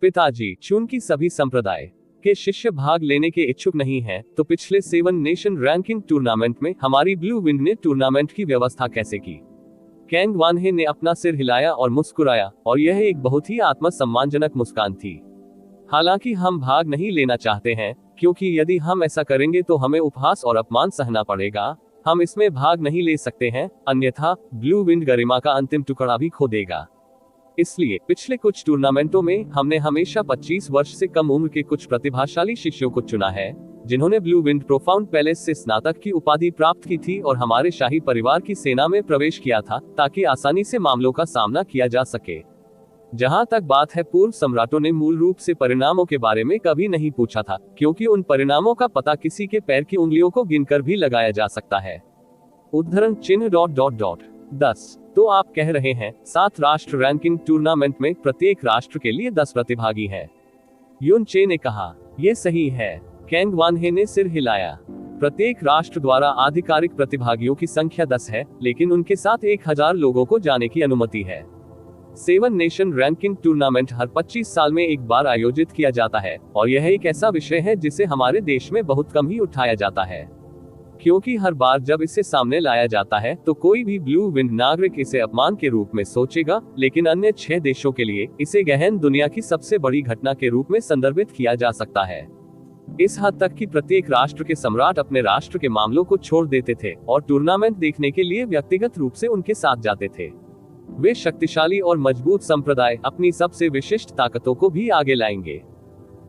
पिताजी, चूंकि सभी संप्रदाय के शिष्य भाग लेने के इच्छुक नहीं हैं, तो पिछले 7 नेशन रैंकिंग टूर्नामेंट में हमारी ब्लू विंड ने टूर्नामेंट की व्यवस्था कैसे की? कैंग वान हे ने अपना सिर हिलाया और मुस्कुराया, और यह एक बहुत ही आत्मसम्मानजनक मुस्कान थी। हालांकि हम भाग नहीं लेना चाहते हैं, क्योंकि यदि हम ऐसा करेंगे तो हमें उपहास और अपमान सहना पड़ेगा। हम इसमें भाग नहीं ले सकते हैं, अन्यथा ब्लू विंड गरिमा का अंतिम टुकड़ा भी खो देगा। इसलिए पिछले कुछ टूर्नामेंटों में हमने हमेशा 25 वर्ष से कम उम्र के कुछ प्रतिभाशाली शिष्यों को चुना है, जिन्होंने ब्लू विंड प्रोफाउंड पैलेस से स्नातक की उपाधि प्राप्त की थी और हमारे शाही परिवार की सेना में प्रवेश किया था, ताकि आसानी से मामलों का सामना किया जा सके। जहां तक बात है, पूर्व सम्राटों ने मूल रूप से परिणामों के बारे में कभी नहीं पूछा था, क्योंकि उन परिणामों का पता किसी के पैर की उंगलियों को गिनकर भी लगाया जा सकता है। उद्धरण चिन्ह ... 10। तो आप कह रहे हैं 7 राष्ट्र रैंकिंग टूर्नामेंट में प्रत्येक राष्ट्र के लिए 10 प्रतिभागी हैं। युन चे ने कहा, यह सही है। कैंग वान हे ने सिर हिलाया। प्रत्येक राष्ट्र द्वारा आधिकारिक प्रतिभागियों की संख्या 10 है, लेकिन उनके साथ 1000 लोगों को जाने की अनुमति है। 7 नेशन रैंकिंग टूर्नामेंट हर 25 साल में एक बार आयोजित किया जाता है, और यह एक ऐसा विषय है जिसे हमारे देश में बहुत कम ही उठाया जाता है, क्योंकि हर बार जब इसे सामने लाया जाता है तो कोई भी ब्लू विंड नागरिक इसे अपमान के रूप में सोचेगा, लेकिन अन्य 6 देशों के लिए इसे गहन दुनिया की सबसे बड़ी घटना के रूप में संदर्भित किया जा सकता है। इस हद तक कि प्रत्येक राष्ट्र के सम्राट अपने राष्ट्र के मामलों को छोड़ देते थे और टूर्नामेंट देखने के लिए व्यक्तिगत रूप से उनके साथ जाते थे। वे शक्तिशाली और मजबूत संप्रदाय अपनी सबसे विशिष्ट ताकतों को भी आगे लाएंगे।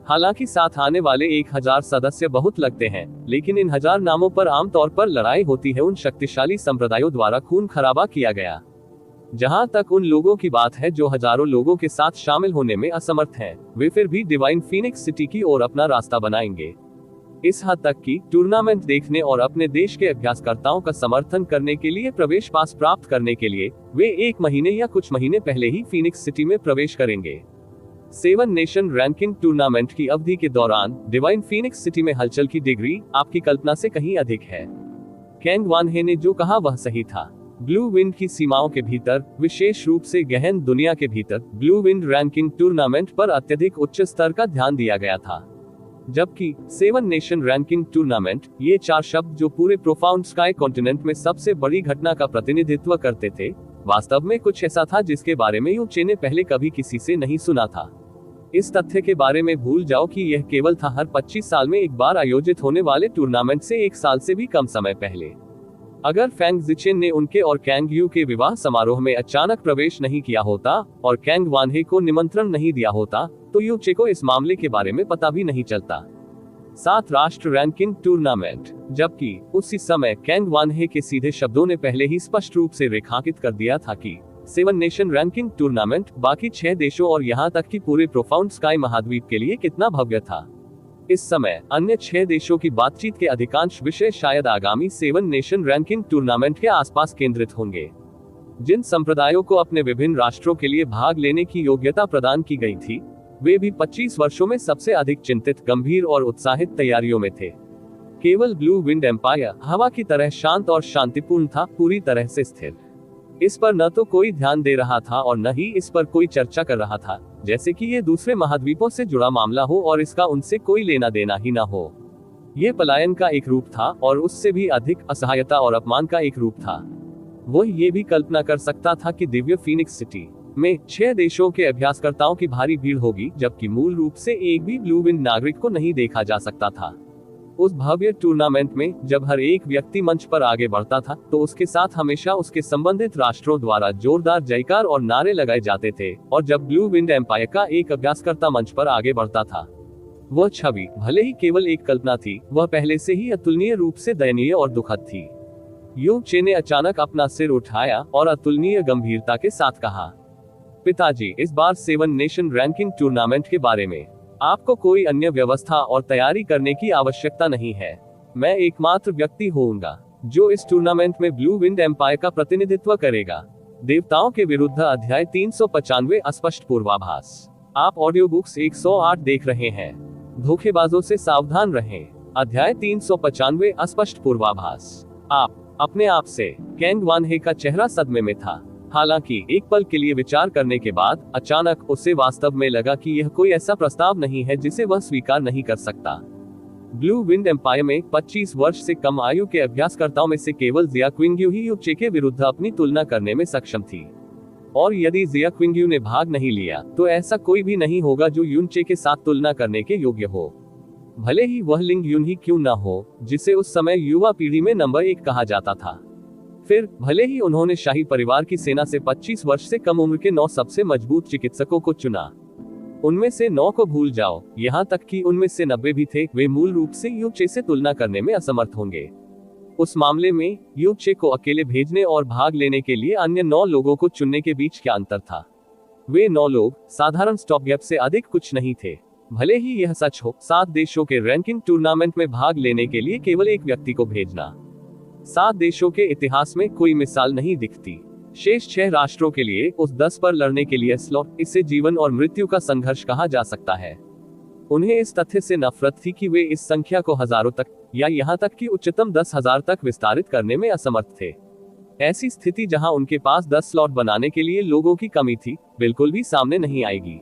हालांकि साथ आने वाले 1000 सदस्य बहुत लगते हैं, लेकिन इन 1000 नामों पर आमतौर पर लड़ाई होती है उन शक्तिशाली संप्रदायों द्वारा खून खराबा किया गया। जहां तक उन लोगों की बात है जो हजारों लोगों के साथ शामिल होने में असमर्थ हैं, वे फिर भी डिवाइन फीनिक्स सिटी की ओर अपना रास्ता बनाएंगे। इस हद तक कि टूर्नामेंट देखने और अपने देश के अभ्यासकर्ताओं का समर्थन करने के लिए प्रवेश पास प्राप्त करने के लिए वे 1 महीने या कुछ महीने पहले ही फीनिक्स सिटी में प्रवेश करेंगे। 7 नेशन रैंकिंग टूर्नामेंट की अवधि के दौरान डिवाइन फीनिक्स सिटी में हलचल की डिग्री आपकी कल्पना से कहीं अधिक है। कैंग वान हे ने जो कहा वह सही था। ब्लू विंड की सीमाओं के भीतर, विशेष रूप से गहन दुनिया के भीतर, ब्लू विंड रैंकिंग टूर्नामेंट पर अत्यधिक उच्च स्तर का ध्यान दिया गया था। जबकि 7 नेशन रैंकिंग टूर्नामेंट, ये 4 शब्द जो पूरे प्रोफाउंड स्काई कॉन्टिनेंट में सबसे बड़ी घटना का प्रतिनिधित्व करते थे, वास्तव में कुछ ऐसा था जिसके बारे में यूचे ने पहले कभी किसी से नहीं सुना था। इस तथ्य के बारे में भूल जाओ कि यह केवल था हर 25 साल में एक बार आयोजित होने वाले टूर्नामेंट से 1 साल से भी कम समय पहले। अगर फैंग जिचेन ने उनके और कैंग यू के विवाह समारोह में अचानक प्रवेश नहीं किया होता और कैंग वानहे को निमंत्रण नहीं दिया होता, तो यूचे को इस मामले के बारे में पता भी नहीं चलता। 7 राष्ट्र रैंकिंग टूर्नामेंट, जबकि उसी समय कैंग वानहे के सीधे शब्दों ने पहले ही स्पष्ट रूप से रेखांकित कर दिया था कि 7 नेशन रैंकिंग टूर्नामेंट बाकी 6 देशों और यहां तक कि पूरे प्रोफाउंड स्काई महाद्वीप के लिए कितना भव्य था। इस समय अन्य 6 देशों की बातचीत के अधिकांश विषय शायद आगामी 7 नेशन रैंकिंग टूर्नामेंट के आसपास केंद्रित होंगे। जिन संप्रदायों को अपने विभिन्न राष्ट्रों के लिए भाग लेने की योग्यता प्रदान की गई थी, वे भी 25 वर्षों में सबसे अधिक चिंतित, गंभीर और उत्साहित तैयारियों में थे। केवल ब्लू विंड एम्पायर हवा की तरह शांत और शांतिपूर्ण था, पूरी तरह से स्थिर। इस पर न तो कोई ध्यान दे रहा था और न ही इस पर कोई चर्चा कर रहा था, जैसे कि ये दूसरे महाद्वीपों से जुड़ा मामला हो और इसका उनसे कोई लेना देना ही न हो। ये पलायन का एक रूप था और उससे भी अधिक असहायता और अपमान का एक रूप था। वो ये भी कल्पना कर सकता था कि दिव्य फीनिक्स सिटी में 6 देशों के अभ्यासकर्ताओं की भारी भीड़ होगी, जबकि मूल रूप से एक भी ब्लू विंड नागरिक को नहीं देखा जा सकता था। उस भव्य टूर्नामेंट में जब हर एक व्यक्ति मंच पर आगे बढ़ता था, तो उसके साथ हमेशा उसके संबंधित राष्ट्रों द्वारा जोरदार जयकार और नारे लगाए जाते थे, और जब ब्लू विंड एम्पायर का एक अभ्यासकर्ता मंच पर आगे बढ़ता था, वह छवि भले ही केवल एक कल्पना थी, वह पहले से ही अतुलनीय रूप से दयनीय और दुखद थी। यू चे ने अचानक अपना सिर उठाया और अतुलनीय गंभीरता के साथ कहा, पिताजी, इस बार 7 नेशन रैंकिंग टूर्नामेंट के बारे में आपको कोई अन्य व्यवस्था और तैयारी करने की आवश्यकता नहीं है। मैं एकमात्र व्यक्ति होऊंगा जो इस टूर्नामेंट में ब्लू विंड एम्पायर का प्रतिनिधित्व करेगा। देवताओं के विरुद्ध अध्याय 395 अस्पष्ट पूर्वाभास। आप ऑडियो बुक्स 108 देख रहे हैं। धोखेबाजों से सावधान रहें। अध्याय 395 अस्पष्ट पूर्वाभास। आप अपने आप से। कैंग वानहे का चेहरा सदमे में था। हालांकि एक पल के लिए विचार करने के बाद अचानक उसे वास्तव में लगा कि यह कोई ऐसा प्रस्ताव नहीं है जिसे वह स्वीकार नहीं कर सकता। ब्लू विंड एम्पायर में 25 वर्ष से कम आयु के अभ्यासकर्ताओं में से केवल जिया क्विंग्यू ही यूचे के विरुद्ध अपनी तुलना करने में सक्षम थी, और यदि जिया क्विंग्यू ने भाग नहीं लिया तो ऐसा कोई भी नहीं होगा जो यूनचे के साथ तुलना करने के योग्य हो, भले ही वह लिंग यून ही क्यों न हो, जिसे उस समय युवा पीढ़ी में नंबर 1 कहा जाता था। फिर भले ही उन्होंने शाही परिवार की सेना से 25 वर्ष से कम उम्र के 9 सबसे मजबूत चिकित्सकों को चुना, उनमें से 9 को भूल जाओ, यहाँ तक कि उनमें से 90 भी थे, वे मूल रूप से यूचे से तुलना करने में असमर्थ होंगे। उस मामले में यूचे को अकेले भेजने और भाग लेने के लिए अन्य 9 लोगों को चुनने के बीच क्या अंतर था? वे 9 लोग साधारण स्टॉपगैप से अधिक कुछ नहीं थे। भले ही यह सच हो, 7 देशों के रैंकिंग टूर्नामेंट में भाग लेने के लिए केवल एक व्यक्ति को भेजना 7 देशों के इतिहास में कोई मिसाल नहीं दिखती। शेष 6 राष्ट्रों के लिए उस 10 पर लड़ने के लिए स्लॉट, इसे जीवन और मृत्यु का संघर्ष कहा जा सकता है। उन्हें इस तथ्य से नफरत थी कि वे इस संख्या को हजारों तक या यहाँ तक कि उच्चतम 10,000 तक विस्तारित करने में असमर्थ थे। ऐसी स्थिति जहां उनके पास 10 स्लॉट बनाने के लिए लोगों की कमी थी, बिल्कुल भी सामने नहीं आएगी।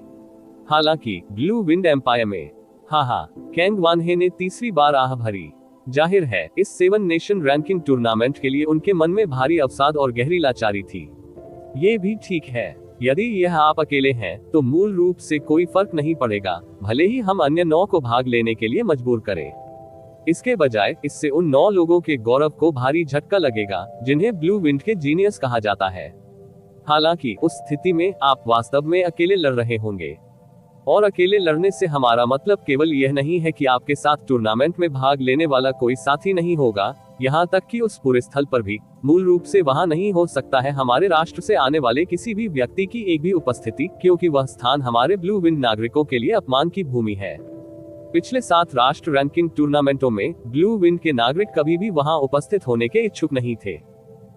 हालांकि ब्लू विंड एम्पायर में कैंग वानहे ने तीसरी बार आह भरी। जाहिर है, इस 7 नेशन रैंकिंग टूर्नामेंट के लिए उनके मन में भारी अवसाद और गहरी लाचारी थी। ये भी ठीक है। यदि यह आप अकेले हैं तो मूल रूप से कोई फर्क नहीं पड़ेगा, भले ही हम अन्य 9 को भाग लेने के लिए मजबूर करें। इसके बजाय इससे उन 9 लोगों के गौरव को भारी झटका लगेगा जिन्हें ब्लू विंड के जीनियस कहा जाता है। हालांकि उस स्थिति में आप वास्तव में अकेले लड़ रहे होंगे, और अकेले लड़ने से हमारा मतलब केवल यह नहीं है कि आपके साथ टूर्नामेंट में भाग लेने वाला कोई साथी नहीं होगा, यहाँ तक कि उस पूरे स्थल पर भी मूल रूप से वहाँ नहीं हो सकता है हमारे राष्ट्र से आने वाले किसी भी व्यक्ति की एक भी उपस्थिति, क्योंकि वह स्थान हमारे ब्लू विंड नागरिकों के लिए अपमान की भूमि है। पिछले 7 राष्ट्र रैंकिंग टूर्नामेंटों में ब्लू विंड के नागरिक कभी भी वहाँ उपस्थित होने के इच्छुक नहीं थे।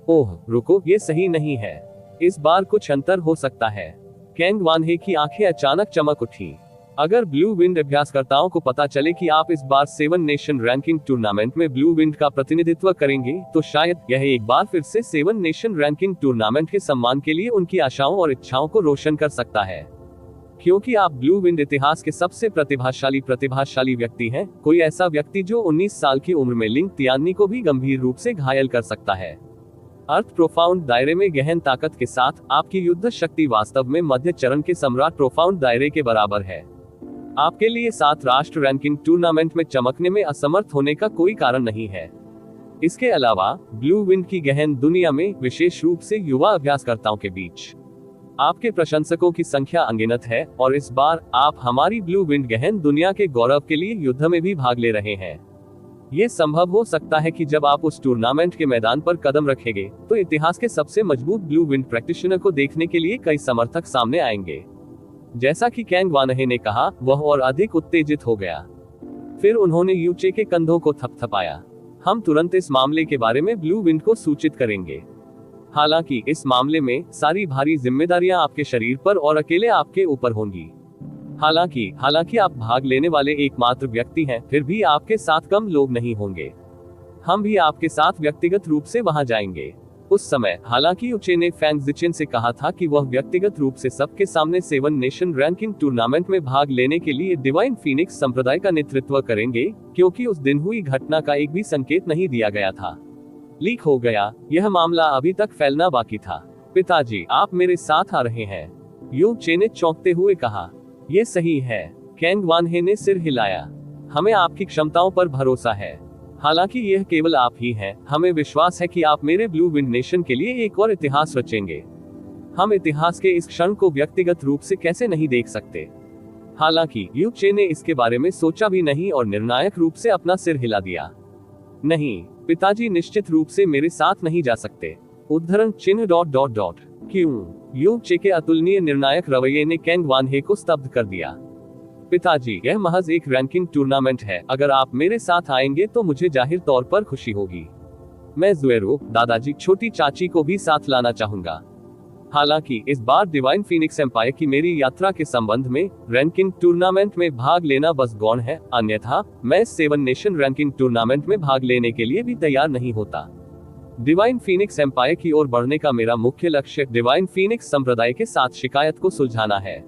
ओह रुको, ये सही नहीं है, इस बार कुछ अंतर हो सकता है। कैंग वानहे की आंखें अचानक चमक उठी। अगर ब्लू विंड अभ्यासकर्ताओं को पता चले कि आप इस बार 7 नेशन रैंकिंग टूर्नामेंट में ब्लू विंड का प्रतिनिधित्व करेंगे, तो शायद यह एक बार फिर से 7 नेशन रैंकिंग टूर्नामेंट के सम्मान के लिए उनकी आशाओं और इच्छाओं को रोशन कर सकता है। क्योंकि आप ब्लू विंड इतिहास के सबसे प्रतिभाशाली व्यक्ति हैं, कोई ऐसा व्यक्ति जो 19 साल की उम्र में लिंग तियान्नी को भी गंभीर रूप से घायल कर सकता है। अर्थ प्रोफाउंड दायरे में गहन ताकत के साथ आपकी युद्ध शक्ति वास्तव में मध्य चरण के सम्राट प्रोफाउंड दायरे के बराबर है। आपके लिए 7 राष्ट्र रैंकिंग टूर्नामेंट में चमकने में असमर्थ होने का कोई कारण नहीं है। इसके अलावा ब्लू विंड की गहन दुनिया में, विशेष रूप से युवा अभ्यासकर्ताओं के बीच, आपके प्रशंसकों की संख्या अनगिनत है, और इस बार आप हमारी ब्लू विंड गहन दुनिया के गौरव के लिए युद्ध में भी भाग ले रहे हैं। ये संभव हो सकता है कि जब आप उस टूर्नामेंट के मैदान पर कदम रखेंगे, तो इतिहास के सबसे मजबूत ब्लू विंड प्रैक्टिशनर को देखने के लिए कई समर्थक सामने आएंगे। जैसा कि कैंग वानहे ने कहा, वह और अधिक उत्तेजित हो गया। फिर उन्होंने यूचे के कंधों को थपथपाया। हम तुरंत इस मामले के बारे में ब्लू विंड को सूचित करेंगे। हालांकि इस मामले में सारी भारी जिम्मेदारियां आपके शरीर पर और अकेले आपके ऊपर होंगी। हालांकि आप भाग लेने वाले एकमात्र व्यक्ति हैं, फिर भी आपके साथ कम लोग नहीं होंगे। हम भी आपके साथ व्यक्तिगत रूप से वहां जाएंगे। उस समय हालांकि यूचे ने फैंग जिचिन से कहा था कि वह व्यक्तिगत रूप से सबके सामने 7 नेशन रैंकिंग टूर्नामेंट में भाग लेने के लिए डिवाइन फीनिक्स संप्रदाय का नेतृत्व करेंगे, क्योंकि उस दिन हुई घटना का एक भी संकेत नहीं दिया गया था। लीक हो गया, यह मामला अभी तक फैलना बाकी था। पिताजी, आप मेरे साथ आ रहे हैं, यूचे ने चौंकते हुए कहा। यह सही है, कैंग वानहे ने सिर हिलाया। हमें आपकी क्षमताओं पर भरोसा है। हालांकि यह केवल आप ही हैं, हमें विश्वास है कि आप मेरे ब्लू विंड नेशन के लिए एक और इतिहास रचेंगे। हम इतिहास के इस क्षण को व्यक्तिगत रूप से कैसे नहीं देख सकते। हालांकि यूचे ने इसके बारे में सोचा भी नहीं और निर्णायक रूप से अपना सिर हिला दिया। नहीं पिताजी, निश्चित रूप से मेरे साथ नहीं जा सकते। उद्धरण चिन्ह ... क्यों? यूचे के अतुलनीय निर्णायक रवैये ने कैंग वानहे को स्तब्ध कर दिया। पिताजी, यह महज एक रैंकिंग टूर्नामेंट है। अगर आप मेरे साथ आएंगे तो मुझे जाहिर तौर पर खुशी होगी। मैं ज़ुएरो, दादाजी, छोटी चाची को भी साथ लाना चाहूंगा। हालांकि इस बार डिवाइन फीनिक्स एम्पायर की मेरी यात्रा के संबंध में रैंकिंग टूर्नामेंट में भाग लेना बस गौण है, अन्यथा मैं 7 नेशन रैंकिंग टूर्नामेंट में भाग लेने के लिए भी तैयार नहीं होता। डिवाइन फीनिक्स एम्पायर की ओर बढ़ने का मेरा मुख्य लक्ष्य डिवाइन फीनिक्स संप्रदाय के साथ शिकायत को सुलझाना है।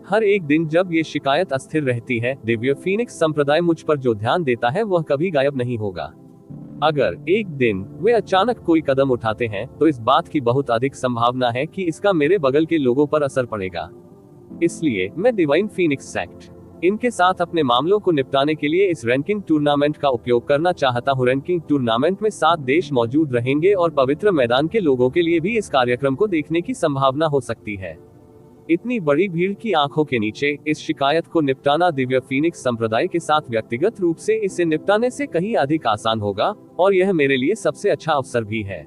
हर एक दिन जब ये शिकायत अस्थिर रहती है, दिव्य फीनिक्स संप्रदाय मुझ पर जो ध्यान देता है वह कभी गायब नहीं होगा। अगर एक दिन वे अचानक कोई कदम उठाते हैं, तो इस बात की बहुत अधिक संभावना है कि इसका मेरे बगल के लोगों पर असर पड़ेगा। इसलिए मैं डिवाइन फीनिक्स सेक्ट इनके साथ अपने मामलों को निपटाने के लिए इस रैंकिंग टूर्नामेंट का उपयोग करना चाहता हूँ। रैंकिंग टूर्नामेंट में 7 देश मौजूद रहेंगे और पवित्र मैदान के लोगों के लिए भी इस कार्यक्रम को देखने की संभावना हो सकती है। इतनी बड़ी भीड़ की आंखों के नीचे इस शिकायत को निपटाना दिव्य फीनिक्स संप्रदाय के साथ व्यक्तिगत रूप से इसे निपटाने से कहीं अधिक आसान होगा, और यह मेरे लिए सबसे अच्छा अवसर भी है।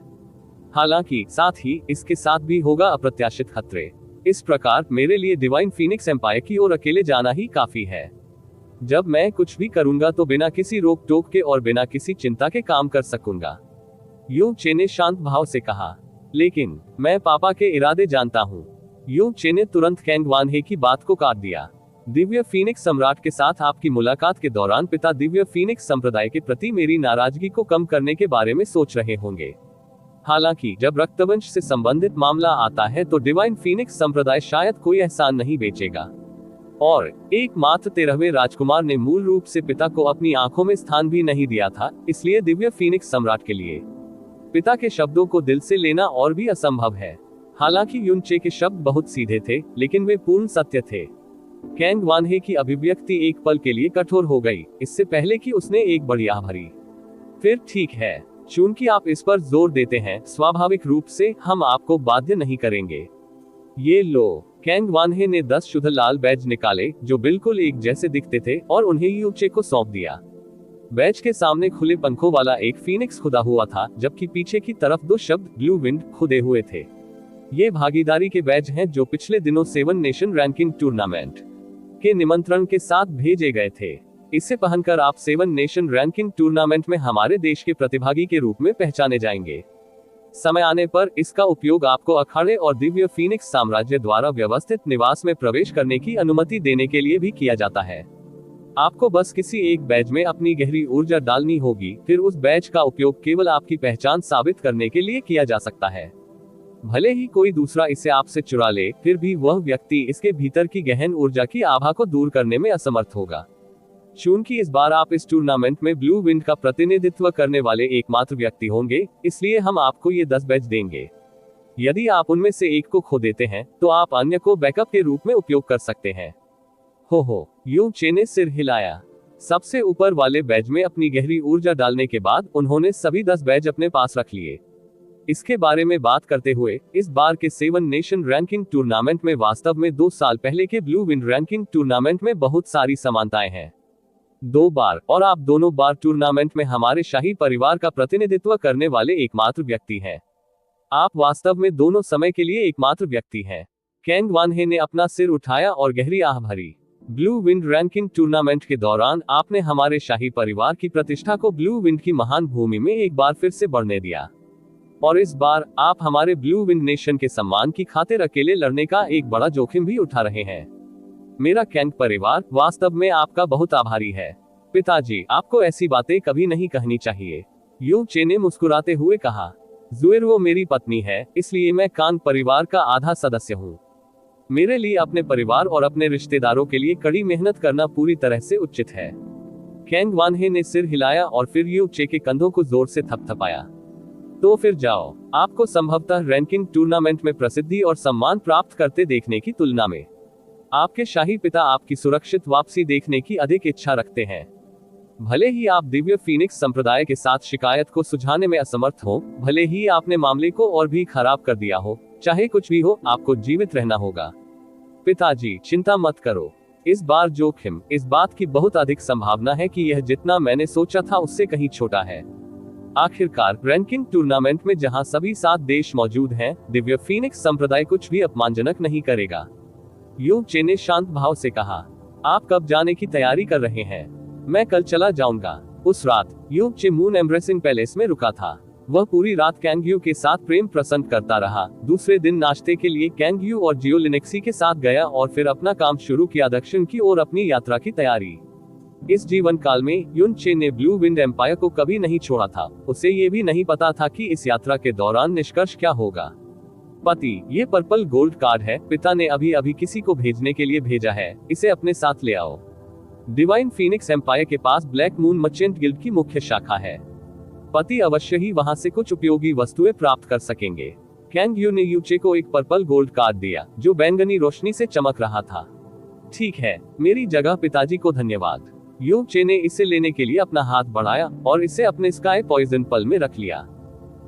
हालांकि साथ ही इसके साथ भी होगा अप्रत्याशित खतरे। इस प्रकार मेरे लिए डिवाइन फीनिक्स एम्पायर की ओर अकेले जाना ही काफी है। जब मैं कुछ भी करूंगा तो बिना किसी रोक टोक के और बिना किसी चिंता के काम कर सकूंगा, यूचे ने शांत भाव से कहा। लेकिन मैं पापा के इरादे जानता हूँ। यूचे ने तुरंत कैंग वानहे की बात को काट दिया। दिव्य फीनिक्स सम्राट के साथ आपकी मुलाकात के दौरान पिता दिव्य फीनिक्स संप्रदाय के प्रति मेरी नाराजगी को कम करने के बारे में सोच रहे होंगे। हालांकि जब रक्तवंश से संबंधित मामला आता है तो डिवाइन फीनिक्स संप्रदाय शायद कोई एहसान नहीं बेचेगा। और एकमात्र 13वें राजकुमार ने मूल रूप से पिता को अपनी आंखों में स्थान भी नहीं दिया था, इसलिए दिव्य फीनिक्स सम्राट के लिए पिता के शब्दों को दिल से लेना और भी असंभव है। हालांकि युनचे के शब्द बहुत सीधे थे, लेकिन वे पूर्ण सत्य थे। कैंग वानहे की अभिव्यक्ति एक पल के लिए कठोर हो गई, इससे पहले कि उसने एक बड़ी आह भरी। फिर ठीक है, चूंकि आप इस पर जोर देते हैं, स्वाभाविक रूप से हम आपको बाध्य नहीं करेंगे। ये लो। कैंग वानहे ने 10 शुद्ध लाल बैज निकाले, जो बिल्कुल एक जैसे दिखते थे, और उन्हें युनचे को सौंप दिया। बैज के सामने खुले पंखों वाला एक फीनिक्स खुदा हुआ था, जबकि पीछे की तरफ 2 शब्द ब्लू विंड खुदे हुए थे। ये भागीदारी के बैज हैं जो पिछले दिनों 7 नेशन रैंकिंग टूर्नामेंट के निमंत्रण के साथ भेजे गए थे। इसे पहनकर आप 7 नेशन रैंकिंग टूर्नामेंट में हमारे देश के प्रतिभागी के रूप में पहचाने जाएंगे। समय आने पर इसका उपयोग आपको अखाड़े और दिव्य फीनिक्स साम्राज्य द्वारा व्यवस्थित निवास में प्रवेश करने की अनुमति देने के लिए भी किया जाता है। आपको बस किसी एक बैज में अपनी गहरी ऊर्जा डालनी होगी, फिर उस बैज का उपयोग केवल आपकी पहचान साबित करने के लिए किया जा सकता है। भले ही कोई दूसरा इसे आपसे चुरा ले, फिर भी वह व्यक्ति इसके भीतर की गहन ऊर्जा की आभा को दूर करने में असमर्थ होगा। चूंकि इस बार आप इस टूर्नामेंट में ब्लू विंड का प्रतिनिधित्व करने वाले एकमात्र व्यक्ति होंगे, इसलिए हम आपको ये 10 बैज देंगे। यदि आप उनमें से एक को खो देते हैं, तो आप अन्य को बैकअप के रूप में उपयोग कर सकते हैं। हो, युनचे ने सिर हिलाया। सबसे ऊपर वाले बैज में अपनी गहरी ऊर्जा डालने के बाद उन्होंने सभी 10 बैज अपने पास रख लिए। इसके बारे में बात करते हुए, इस बार के 7 नेशन रैंकिंग टूर्नामेंट में वास्तव में 2 साल पहले के ब्लू विंड रैंकिंग टूर्नामेंट में बहुत सारी समानताएं हैं। 2 बार, और आप दोनों बार टूर्नामेंट में हमारे शाही परिवार का प्रतिनिधित्व करने वाले एकमात्र व्यक्ति हैं। आप वास्तव में दोनों समय के लिए एकमात्र व्यक्ति हैं। कैंग वानहे ने अपना सिर उठाया और गहरी आह भरी। ब्लू विंड रैंकिंग टूर्नामेंट के दौरान आपने हमारे शाही परिवार की प्रतिष्ठा को ब्लू विंड की महान भूमि में एक बार फिर से बढ़ने दिया। और इस बार आप हमारे ब्लू विंड नेशन के सम्मान की खातिर अकेले लड़ने का एक बड़ा जोखिम भी उठा रहे हैं। मेरा कैंग परिवार वास्तव में आपका बहुत आभारी है। पिताजी, आपको ऐसी बातें कभी नहीं कहनी चाहिए, युनचे ने मुस्कुराते हुए कहा। जुएरो मेरी पत्नी है, इसलिए मैं कांग परिवार का आधा सदस्य हूँ। मेरे लिए अपने परिवार और अपने रिश्तेदारों के लिए कड़ी मेहनत करना पूरी तरह से उचित है। कैंग वानहे ने सिर हिलाया और फिर युनचे के कंधों को जोर से थपथपाया। तो फिर जाओ। आपको संभवतः रैंकिंग टूर्नामेंट में प्रसिद्धि और सम्मान प्राप्त करते देखने की तुलना में आपके शाही पिता आपकी सुरक्षित वापसी देखने की अधिक इच्छा रखते हैं। भले ही आप दिव्य फीनिक्स संप्रदाय के साथ शिकायत को सुलझाने में असमर्थ हो, भले ही आपने मामले को और भी खराब कर दिया हो, चाहे कुछ भी हो, आपको जीवित रहना होगा। पिताजी, चिंता मत करो। इस बार जोखिम, इस बात की बहुत अधिक संभावना है कि यह जितना मैंने सोचा था उससे कहीं छोटा है। आखिरकार रैंकिंग टूर्नामेंट में जहां सभी 7 देश मौजूद हैं, दिव्य फीनिक्स संप्रदाय कुछ भी अपमानजनक नहीं करेगा। युनचे ने शांत भाव से कहा। आप कब जाने की तैयारी कर रहे हैं? मैं कल चला जाऊंगा। उस रात युनचे मून एम्ब्रेसिंग पैलेस में रुका था। वह पूरी रात कैंगयू के साथ प्रेम प्रसन्न करता रहा। दूसरे दिन नाश्ते के लिए कैंगयू और जियोलिनेक्सी के साथ गया और फिर अपना काम शुरू किया, दक्षिण की ओर अपनी यात्रा की तैयारी। इस जीवन काल में युनचे ने ब्लू विंड एम्पायर को कभी नहीं छोड़ा था। उसे ये भी नहीं पता था कि इस यात्रा के दौरान निष्कर्ष क्या होगा। पति, ये पर्पल गोल्ड कार्ड है, पिता ने अभी अभी किसी को भेजने के लिए भेजा है, इसे अपने साथ ले आओ। डिवाइन फीनिक्स एम्पायर के पास ब्लैक मून मर्चेंट गिल्ड की मुख्य शाखा है। पति अवश्य ही वहां से कुछ उपयोगी वस्तुएं प्राप्त कर सकेंगे। कैंगयू ने युनचे को एक पर्पल गोल्ड कार्ड दिया, जो बैंगनी रोशनी से चमक रहा था। ठीक है, मेरी जगह पिताजी को धन्यवाद। युनचे ने इसे लेने के लिए अपना हाथ बढ़ाया और इसे अपने स्काई पॉइजन पल में रख लिया।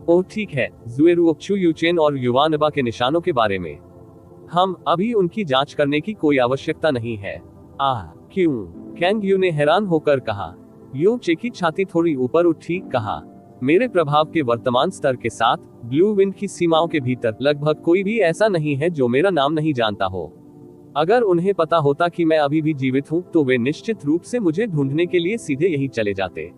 ओह ठीक है, जुएरू, क्षु युचेन और युवानबा के निशानों के बारे में हम अभी उनकी जांच करने की कोई आवश्यकता नहीं है। क्यों? कैंगयू ने हैरान होकर कहा। युनचे की छाती थोड़ी ऊपर उठी, कहा, मेरे प्रभाव के वर्तमान स्तर के साथ ब्लू विंड की सीमाओं के भीतर लगभग कोई भी ऐसा नहीं है जो मेरा नाम नहीं जानता हो। अगर उन्हें पता होता कि मैं अभी भी जीवित हूं, तो वे निश्चित रूप से मुझे ढूंढने के लिए सीधे यही चले जाते।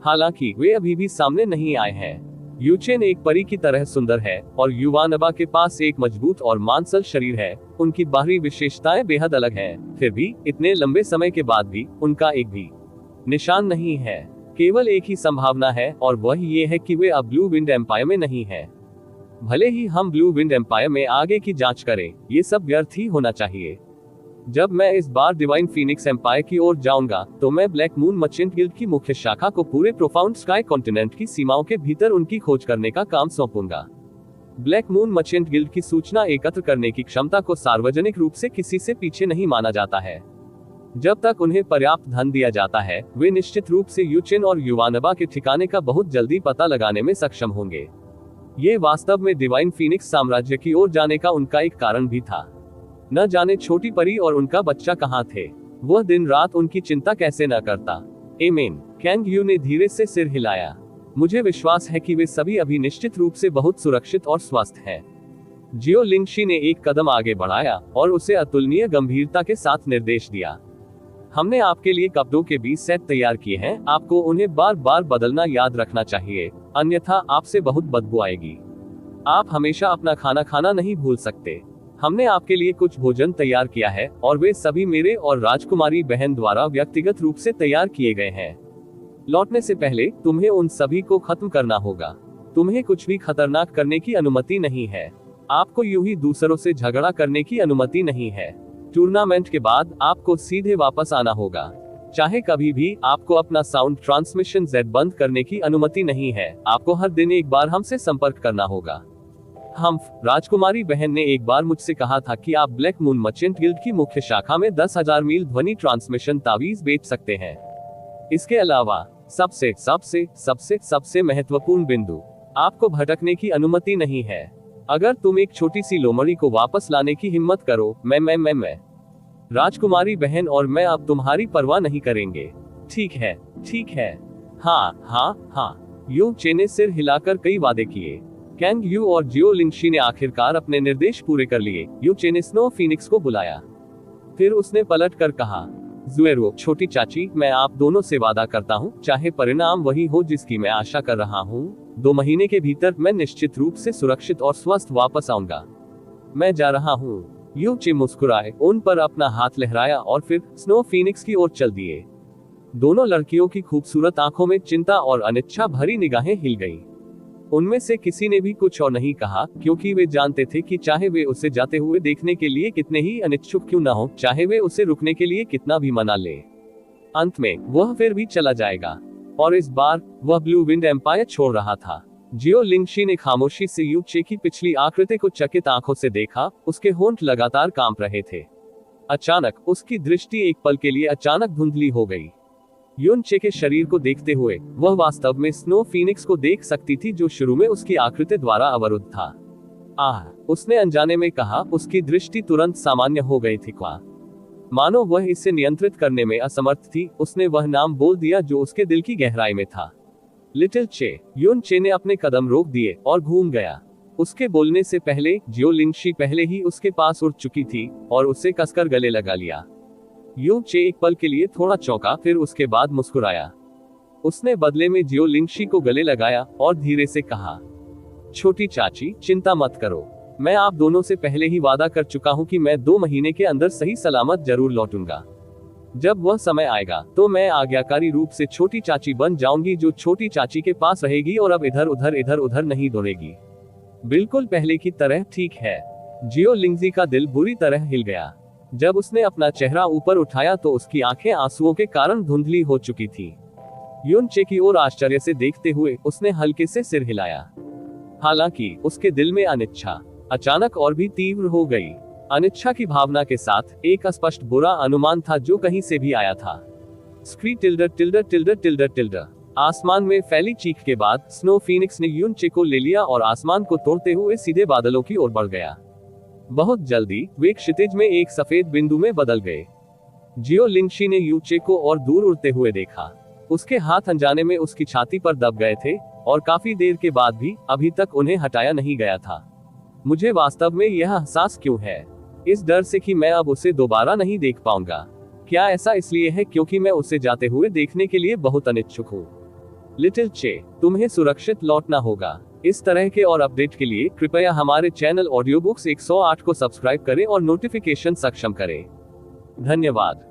हालांकि वे अभी भी सामने नहीं आए हैं। युचेन एक परी की तरह सुंदर है और युवानबा के पास एक मजबूत और मांसल शरीर है। उनकी बाहरी विशेषताएं बेहद अलग हैं। फिर भी इतने लंबे समय के बाद भी उनका एक भी निशान नहीं है। केवल एक ही संभावना है और वह ये है कि वे अब ब्लू विंड एम्पायर में नहीं है। भले ही हम ब्लू विंड एम्पायर में आगे की जांच करें, ये सब व्यर्थ ही होना चाहिए। जब मैं इस बार डिवाइन फीनिक्स एम्पायर की ओर जाऊंगा, तो मैं ब्लैक मून मर्चेंट गिल्ड की मुख्य शाखा को पूरे प्रोफाउंड स्काई कॉन्टिनेंट की सीमाओं के भीतर उनकी खोज करने का काम सौंपूंगा। ब्लैक मून मर्चेंट गिल्ड की सूचना एकत्र करने की क्षमता को सार्वजनिक रूप से किसी से पीछे नहीं माना जाता है। जब तक उन्हें पर्याप्त धन दिया जाता है, वे निश्चित रूप से यू चेन और युवानबा के ठिकाने का बहुत जल्दी पता लगाने में सक्षम होंगे। ये वास्तव में डिवाइन फीनिक्स साम्राज्य की ओर जाने का उनका एक कारण भी था। न जाने छोटी परी और उनका बच्चा कहाँ थे, वह दिन रात उनकी चिंता कैसे न करता। एमेन। कैंग यू ने धीरे से सिर हिलाया। मुझे विश्वास है कि वे सभी अभी निश्चित रूप से बहुत सुरक्षित और स्वस्थ हैं। जियो लिंगशी ने एक कदम आगे बढ़ाया और उसे अतुलनीय गंभीरता के साथ निर्देश दिया। हमने आपके लिए कपड़ों के 20 सेट तैयार किए हैं, आपको उन्हें बार बार बदलना याद रखना चाहिए, अन्यथा आपसे बहुत बदबू आएगी। आप हमेशा अपना खाना खाना नहीं भूल सकते। हमने आपके लिए कुछ भोजन तैयार किया है और वे सभी मेरे और राजकुमारी बहन द्वारा व्यक्तिगत रूप से तैयार किए गए हैं। लौटने से पहले तुम्हें उन सभी को खत्म करना होगा। तुम्हें कुछ भी खतरनाक करने की अनुमति नहीं है। आपको यूं ही दूसरों से झगड़ा करने की अनुमति नहीं है। टूर्नामेंट के बाद आपको सीधे वापस आना होगा। चाहे कभी भी आपको अपना साउंड ट्रांसमिशन जेड बंद करने की अनुमति नहीं है। आपको हर दिन एक बार हमसे संपर्क करना होगा। राजकुमारी बहन ने एक बार मुझसे कहा था कि आप ब्लैक मून मर्चेंट गिल्ड की मुख्य शाखा में 10,000 मील ध्वनि ट्रांसमिशन तावीज बेच सकते हैं। इसके अलावा सबसे सबसे सबसे सबसे महत्वपूर्ण बिंदु, आपको भटकने की अनुमति नहीं है। अगर तुम एक छोटी सी लोमड़ी को वापस लाने की हिम्मत करो, मैं राजकुमारी बहन और मैं अब तुम्हारी परवाह नहीं करेंगे। ठीक है, ठीक है। हाँ। यू चे ने सिर हिलाकर कई वादे किए। कैंग यू और जियो लिंगशी ने आखिरकार अपने निर्देश पूरे कर लिए। यू चे ने स्नो फीनिक्स को बुलाया। फिर उसने पलट कर कहा, ज़ुएरो, छोटी चाची, मैं आप दोनों से वादा करता हूँ, चाहे परिणाम वही हो जिसकी मैं आशा कर रहा हूँ, 2 महीने के भीतर मैं निश्चित रूप से सुरक्षित और स्वस्थ वापस आऊंगा। मैं जा रहा हूँ। यू चे मुस्कुराए, उन पर अपना हाथ लहराया और फिर स्नो फीनिक्स की ओर चल दिए। दोनों लड़कियों की खूबसूरत आंखों में चिंता और अनिच्छा भरी निगाहें हिल गईं। उनमें से किसी ने भी कुछ और नहीं कहा, क्योंकि वे जानते थे कि चाहे वे उसे जाते हुए देखने के लिए कितने ही अनिच्छुक क्यों न हो, चाहे वे उसे रुकने के लिए कितना भी मना ले, अंत में वह फिर भी चला जाएगा। और इस बार वह ब्लू विंड एम्पायर छोड़ रहा था। जियो लिंगशी ने खामोशी से यू चे की पिछली आकृति को चकित आंखों से देखा। उसके होंठ लगातार कांप रहे थे। अचानक उसकी दृष्टि एक पल के लिए अचानक धुंधली हो गई। यून चे के शरीर को देखते हुए वह वास्तव में स्नो फीनिक्स को देख सकती थी, जो शुरू में उसकी आकृति द्वारा अवरुद्ध था। उसने अनजाने में कहा। उसकी दृष्टि तुरंत सामान्य हो गई थी, मानो वह इसे नियंत्रित करने में असमर्थ थी। उसने वह नाम बोल दिया जो उसके दिल की गहराई में था, लिटिल चे। यून चे ने अपने कदम रोक दिए और घूम गया। उसके बोलने से पहले जियो लिंगशी पहले ही उसके पास उड़ चुकी थी और उसे कसकर गले लगा लिया। यू चे एक पल के लिए थोड़ा चौंका, फिर उसके बाद मुस्कुराया। उसने बदले में जियो लिंगशी को गले लगाया और धीरे से कहा, छोटी चाची, चिंता मत करो। मैं आप दोनों से पहले ही वादा कर चुका हूं कि मैं 2 महीने के अंदर सही सलामत जरूर लौटूंगा। जब वह समय आएगा तो मैं आज्ञाकारी रूप से छोटी चाची बन जाऊंगी, जो छोटी चाची के पास रहेगी और अब इधर उधर नहीं दौड़ेगी। बिल्कुल पहले की तरह। ठीक है। जियो लिंगजी का दिल बुरी तरह हिल गया। जब उसने अपना चेहरा ऊपर उठाया तो उसकी आंखें आंसुओं के कारण धुंधली हो चुकी थी। यून चे की ओर आश्चर्य से देखते हुए उसने हल्के से सिर हिलाया। हालांकि उसके दिल में अनिच्छा अचानक और भी तीव्र हो गई। अनिच्छा की भावना के साथ एक अस्पष्ट बुरा अनुमान था जो कहीं से भी आया था। स्क्री टिल्डर टिल्डर टिल्डर टिल्डर टिल्डर। आसमान में फैली चीख के बाद स्नो फीनिक्स ने यून चे को ले लिया और आसमान को तोड़ते हुए सीधे बादलों की ओर बढ़ गया। बहुत जल्दी वे क्षितिज में एक सफेद बिंदु में बदल गए। जियो लिंगशी ने यू चे को और दूर उड़ते हुए देखा। उसके हाथ अनजाने में उसकी छाती पर दब गए थे और काफी देर के बाद भी अभी तक उन्हें हटाया नहीं गया था। मुझे वास्तव में यह एहसास क्यों है? इस डर से कि मैं अब उसे दोबारा नहीं देख पाऊंगा। क्या ऐसा इसलिए है क्योंकि मैं उसे जाते हुए देखने के लिए बहुत अनिच्छुक हूँ? लिटिल चे, तुम्हें सुरक्षित लौटना होगा। इस तरह के और अपडेट के लिए कृपया हमारे चैनल ऑडियो बुक्स 108 को सब्सक्राइब करें और नोटिफिकेशन सक्षम करें। धन्यवाद।